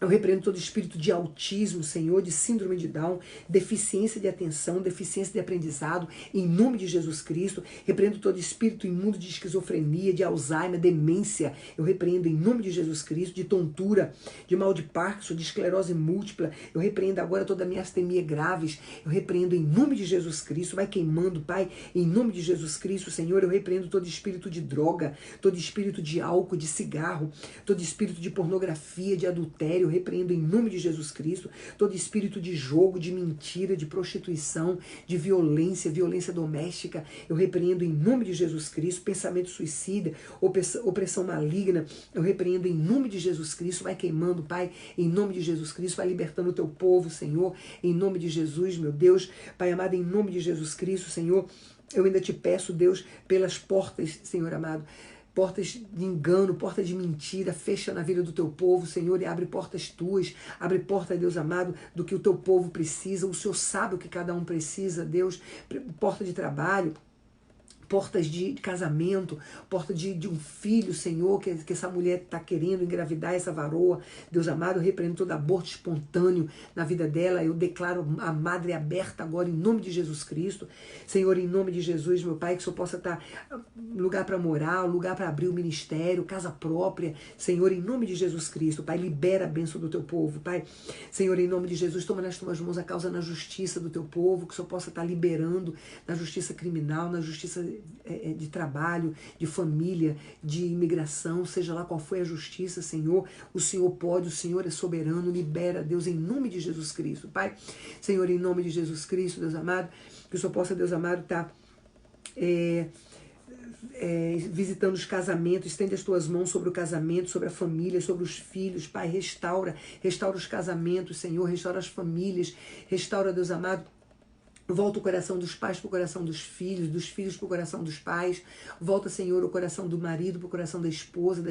eu repreendo todo espírito de autismo, Senhor, de síndrome de Down, deficiência de atenção, deficiência de aprendizado, em nome de Jesus Cristo. Repreendo todo espírito imundo de esquizofrenia, de Alzheimer, demência. Eu repreendo em nome de Jesus Cristo, de tontura, de mal de Parkinson, de esclerose múltipla. Eu repreendo agora toda a miastenia graves. Eu repreendo em nome de Jesus Cristo. Vai queimando, Pai, em nome de Jesus Cristo, Senhor. Eu repreendo todo espírito de droga, todo espírito de álcool, de cigarro, todo espírito de pornografia, de adultério. eu repreendo em nome de Jesus Cristo todo espírito de jogo, de mentira, de prostituição, de violência, violência doméstica, eu repreendo em nome de Jesus Cristo, pensamento suicida, opressão maligna, eu repreendo em nome de Jesus Cristo, vai queimando, Pai, em nome de Jesus Cristo, vai libertando o teu povo, Senhor, em nome de Jesus, meu Deus, Pai amado, em nome de Jesus Cristo, Senhor, eu ainda te peço, Deus, pelas portas, Senhor amado, portas de engano, porta de mentira, fecha na vida do teu povo, Senhor, e abre portas tuas, abre porta, Deus amado, do que o teu povo precisa, o Senhor sabe o que cada um precisa, Deus, porta de trabalho, portas de casamento, porta de um filho, Senhor, que essa mulher está querendo engravidar, essa varoa, Deus amado, eu repreendo todo aborto espontâneo na vida dela, eu declaro a madre aberta agora em nome de Jesus Cristo, Senhor, em nome de Jesus, meu Pai, que o Senhor possa estar lugar para morar, lugar para abrir o ministério, casa própria, Senhor, em nome de Jesus Cristo, Pai, libera a bênção do teu povo, Pai, Senhor, em nome de Jesus, toma nas tuas mãos a causa na justiça do teu povo, que o Senhor possa estar liberando na justiça criminal, na justiça de trabalho, de família, de imigração, seja lá qual foi a justiça, Senhor, o Senhor pode, o Senhor é soberano, libera, Deus, em nome de Jesus Cristo, Pai, Senhor, em nome de Jesus Cristo, Deus amado, que o Senhor possa, Deus amado, estar visitando os casamentos, estende as tuas mãos sobre o casamento, sobre a família, sobre os filhos, Pai, restaura os casamentos, Senhor, restaura as famílias, restaura, Deus amado, volta o coração dos pais para o coração dos filhos para o coração dos pais. Volta, Senhor, o coração do marido para o coração da esposa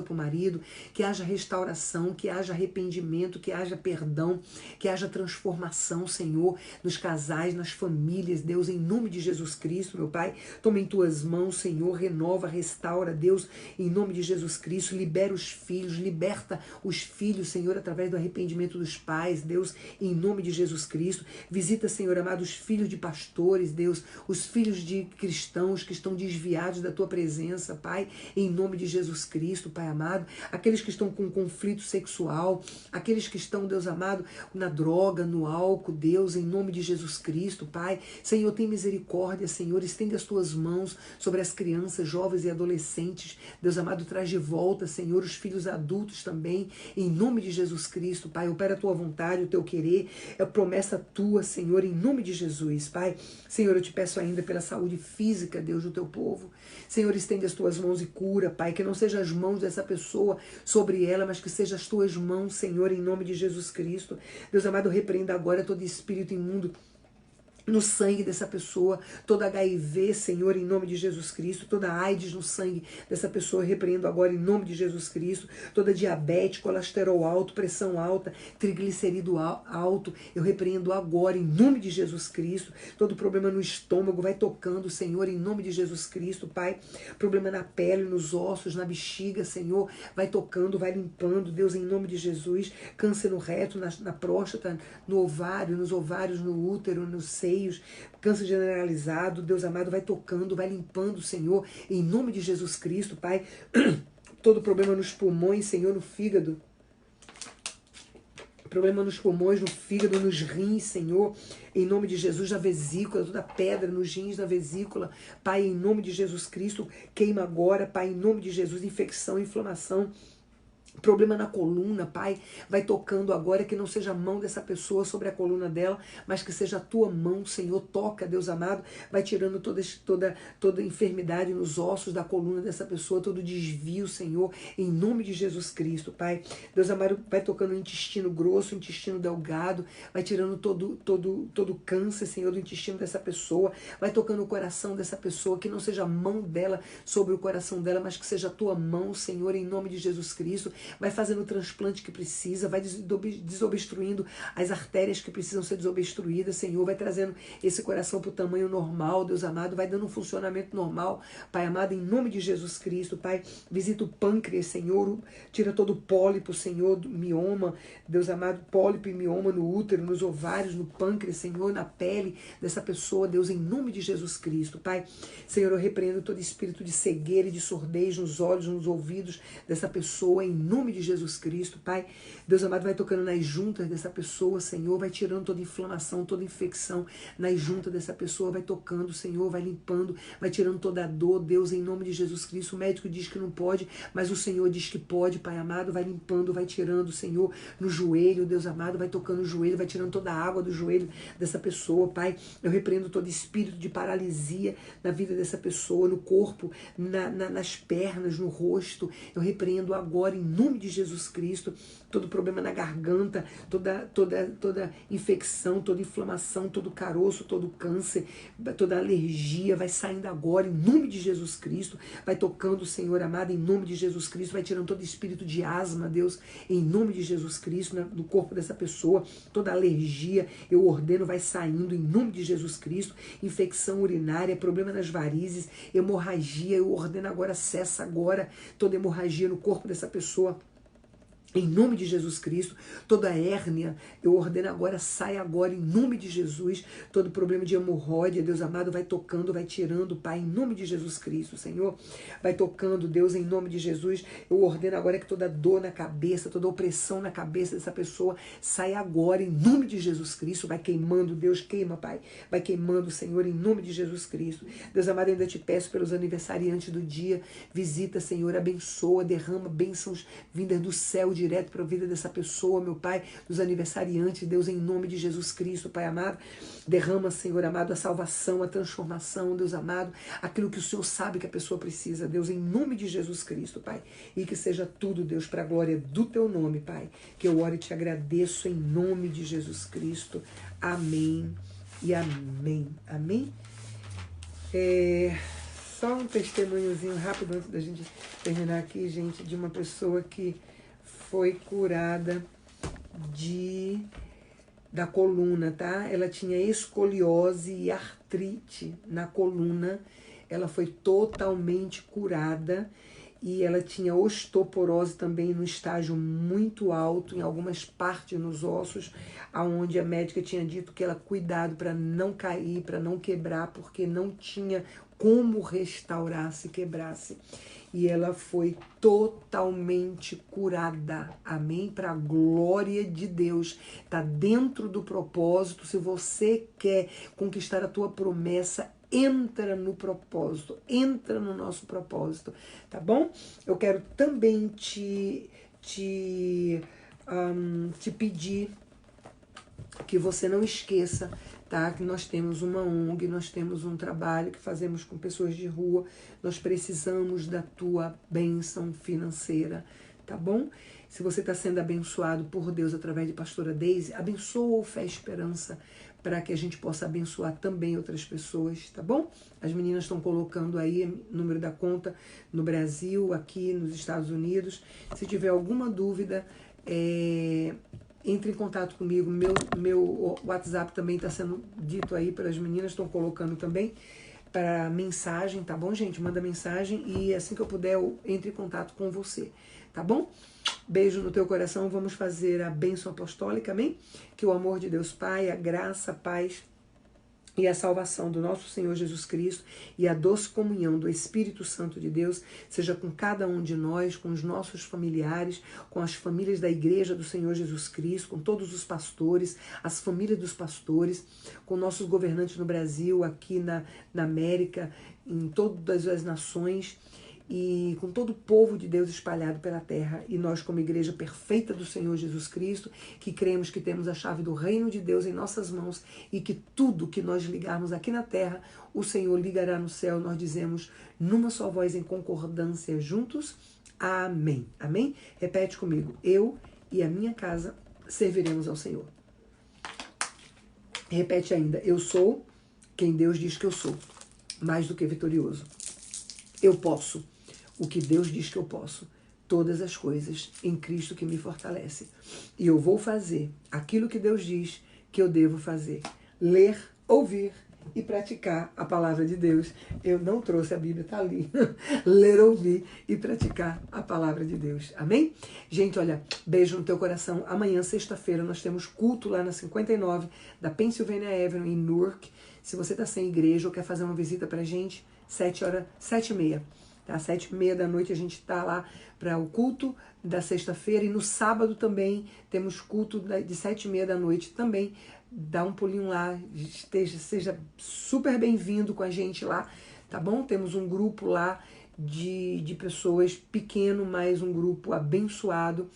para o marido. Que haja restauração, que haja arrependimento, que haja perdão, que haja transformação, Senhor, nos casais, nas famílias. Deus, em nome de Jesus Cristo, meu Pai, toma em tuas mãos, Senhor, renova, restaura, Deus, em nome de Jesus Cristo. Libera os filhos, liberta os filhos, Senhor, através do arrependimento dos pais. Deus, em nome de Jesus Cristo. Visita, Senhor amado, os filhos de pastores, Deus, os filhos de cristãos que estão desviados da tua presença, Pai, em nome de Jesus Cristo, Pai amado, aqueles que estão com conflito sexual, aqueles que estão, Deus amado, na droga, no álcool, Deus, em nome de Jesus Cristo, Pai, Senhor, tem misericórdia, Senhor, estende as tuas mãos sobre as crianças, jovens e adolescentes, Deus amado, traz de volta, Senhor, os filhos adultos também, em nome de Jesus Cristo, Pai, opera a tua vontade, o teu querer, é promessa tua, Senhor, em nome de Jesus, Pai, Senhor, eu te peço ainda pela saúde física, Deus, do teu povo. Senhor, estende as tuas mãos e cura, Pai, que não seja as mãos dessa pessoa sobre ela, mas que seja as tuas mãos, Senhor, em nome de Jesus Cristo. Deus amado, repreenda agora todo espírito imundo no sangue dessa pessoa, toda HIV, Senhor, em nome de Jesus Cristo, toda AIDS no sangue dessa pessoa, eu repreendo agora em nome de Jesus Cristo, toda diabetes, colesterol alto, pressão alta, triglicerídeo alto, eu repreendo agora em nome de Jesus Cristo, todo problema no estômago, vai tocando, Senhor, em nome de Jesus Cristo, Pai, problema na pele, nos ossos, na bexiga, Senhor, vai tocando, vai limpando, Deus, em nome de Jesus, câncer no reto, na próstata, no ovário, nos ovários, no útero, no seio, câncer generalizado, Deus amado, vai tocando, vai limpando, Senhor, em nome de Jesus Cristo, Pai, todo problema nos pulmões, Senhor, no fígado, problema nos pulmões, no fígado, nos rins, Senhor, em nome de Jesus, na vesícula, toda pedra nos rins, na vesícula, Pai, em nome de Jesus Cristo, queima agora, Pai, em nome de Jesus, infecção, inflamação, problema na coluna, Pai, vai tocando agora, que não seja a mão dessa pessoa sobre a coluna dela, mas que seja a tua mão, Senhor, toca, Deus amado, vai tirando toda enfermidade nos ossos da coluna dessa pessoa, todo desvio, Senhor, em nome de Jesus Cristo, Pai, Deus amado, vai tocando o intestino grosso, o intestino delgado, vai tirando todo câncer, Senhor, do intestino dessa pessoa, vai tocando o coração dessa pessoa, que não seja a mão dela sobre o coração dela, mas que seja a tua mão, Senhor, em nome de Jesus Cristo, vai fazendo o transplante que precisa, vai desobstruindo as artérias que precisam ser desobstruídas, Senhor, vai trazendo esse coração para o tamanho normal, Deus amado, vai dando um funcionamento normal, Pai amado, em nome de Jesus Cristo, Pai, visita o pâncreas, Senhor, tira todo o pólipo, Senhor, do mioma, Deus amado, pólipo e mioma no útero, nos ovários, no pâncreas, Senhor, na pele dessa pessoa, Deus, em nome de Jesus Cristo, Pai, Senhor, eu repreendo todo espírito de cegueira e de surdez nos olhos, nos ouvidos dessa pessoa, em nome de Jesus Cristo, Pai. Deus amado, vai tocando nas juntas dessa pessoa, Senhor, vai tirando toda inflamação, toda infecção nas juntas dessa pessoa, vai tocando, Senhor, vai limpando, vai tirando toda a dor, Deus, em nome de Jesus Cristo. O médico diz que não pode, mas o Senhor diz que pode, Pai amado, vai limpando, vai tirando, Senhor, no joelho, Deus amado, vai tocando o joelho, vai tirando toda a água do joelho dessa pessoa, Pai. Eu repreendo todo espírito de paralisia na vida dessa pessoa, no corpo, nas pernas, no rosto. Eu repreendo agora, em nome de Jesus Cristo, todo problema na garganta, toda infecção, toda inflamação, todo caroço, todo câncer, toda alergia, vai saindo agora, em nome de Jesus Cristo, vai tocando, Senhor amado, em nome de Jesus Cristo, vai tirando todo espírito de asma, Deus, em nome de Jesus Cristo, no corpo dessa pessoa, toda alergia, eu ordeno, vai saindo, em nome de Jesus Cristo, infecção urinária, problema nas varizes, hemorragia, eu ordeno agora, cessa agora, toda hemorragia no corpo dessa pessoa, em nome de Jesus Cristo. Toda hérnia, eu ordeno agora, sai agora, em nome de Jesus. Todo problema de hemorroida, Deus amado, vai tocando, vai tirando, Pai, em nome de Jesus Cristo, Senhor. Vai tocando, Deus, em nome de Jesus. Eu ordeno agora que toda dor na cabeça, toda opressão na cabeça dessa pessoa, sai agora, em nome de Jesus Cristo. Vai queimando, Deus, queima, Pai. Vai queimando, Senhor, em nome de Jesus Cristo. Deus amado, eu ainda te peço pelos aniversariantes do dia. Visita, Senhor, abençoa, derrama bênçãos vindas do céu, direto para a vida dessa pessoa, meu Pai, dos aniversariantes, Deus, em nome de Jesus Cristo, Pai amado, derrama, Senhor amado, a salvação, a transformação, Deus amado, aquilo que o Senhor sabe que a pessoa precisa, Deus, em nome de Jesus Cristo, Pai, e que seja tudo, Deus, para a glória do Teu nome, Pai, que eu oro e te agradeço em nome de Jesus Cristo, amém e amém, amém. Só um testemunhozinho rápido antes da gente terminar aqui, gente, de uma pessoa que foi curada da coluna, tá? Ela tinha escoliose e artrite na coluna. Ela foi totalmente curada e ela tinha osteoporose também no estágio muito alto, em algumas partes nos ossos, aonde a médica tinha dito que ela cuidado para não cair, para não quebrar, porque não tinha como restaurar se quebrasse. E ela foi totalmente curada, amém? Para a glória de Deus, está dentro do propósito. Se você quer conquistar a tua promessa, entra no propósito, entra no nosso propósito, tá bom? Eu quero também te pedir que você não esqueça, tá? Que nós temos uma ONG, nós temos um trabalho que fazemos com pessoas de rua, nós precisamos da tua bênção financeira, tá bom? Se você está sendo abençoado por Deus através de Pastora Deise, abençoa o Fé e Esperança para que a gente possa abençoar também outras pessoas, tá bom? As meninas estão colocando aí o número da conta no Brasil, aqui nos Estados Unidos. Se tiver alguma dúvida, entre em contato comigo. Meu WhatsApp também está sendo dito aí pelas meninas, estão colocando também para mensagem, tá bom, gente? Manda mensagem e assim que eu puder eu entre em contato com você, tá bom? Beijo no teu coração, vamos fazer a bênção apostólica, amém? Que o amor de Deus Pai, a graça, a paz e a salvação do nosso Senhor Jesus Cristo e a doce comunhão do Espírito Santo de Deus seja com cada um de nós, com os nossos familiares, com as famílias da Igreja do Senhor Jesus Cristo, com todos os pastores, as famílias dos pastores, com nossos governantes no Brasil, aqui na América, em todas as nações, e com todo o povo de Deus espalhado pela terra, e nós como igreja perfeita do Senhor Jesus Cristo, que cremos que temos a chave do reino de Deus em nossas mãos, e que tudo que nós ligarmos aqui na terra, o Senhor ligará no céu, nós dizemos numa só voz em concordância juntos, amém, amém? Repete comigo, eu e a minha casa serviremos ao Senhor. Repete ainda, eu sou quem Deus diz que eu sou, mais do que vitorioso. Eu posso o que Deus diz que eu posso, todas as coisas em Cristo que me fortalece. E eu vou fazer aquilo que Deus diz que eu devo fazer. Ler, ouvir e praticar a palavra de Deus. Eu não trouxe a Bíblia, tá ali. Ler, ouvir e praticar a palavra de Deus. Amém? Gente, olha, beijo no teu coração. Amanhã, sexta-feira, nós temos culto lá na 59 da Pennsylvania Avenue, em Newark. Se você tá sem igreja ou quer fazer uma visita pra gente, 7h30. Às 7h30 da noite a gente está lá para o culto da sexta-feira, e no sábado também temos culto de 7h30 da noite também. Dá um pulinho lá, seja super bem-vindo com a gente lá, tá bom? Temos um grupo lá de pessoas pequeno, mas um grupo abençoado,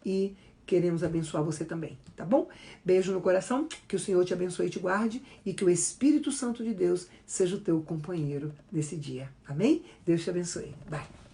e queremos abençoar você também, tá bom? Beijo no coração, que o Senhor te abençoe e te guarde, e que o Espírito Santo de Deus seja o teu companheiro nesse dia. Amém? Deus te abençoe. Bye.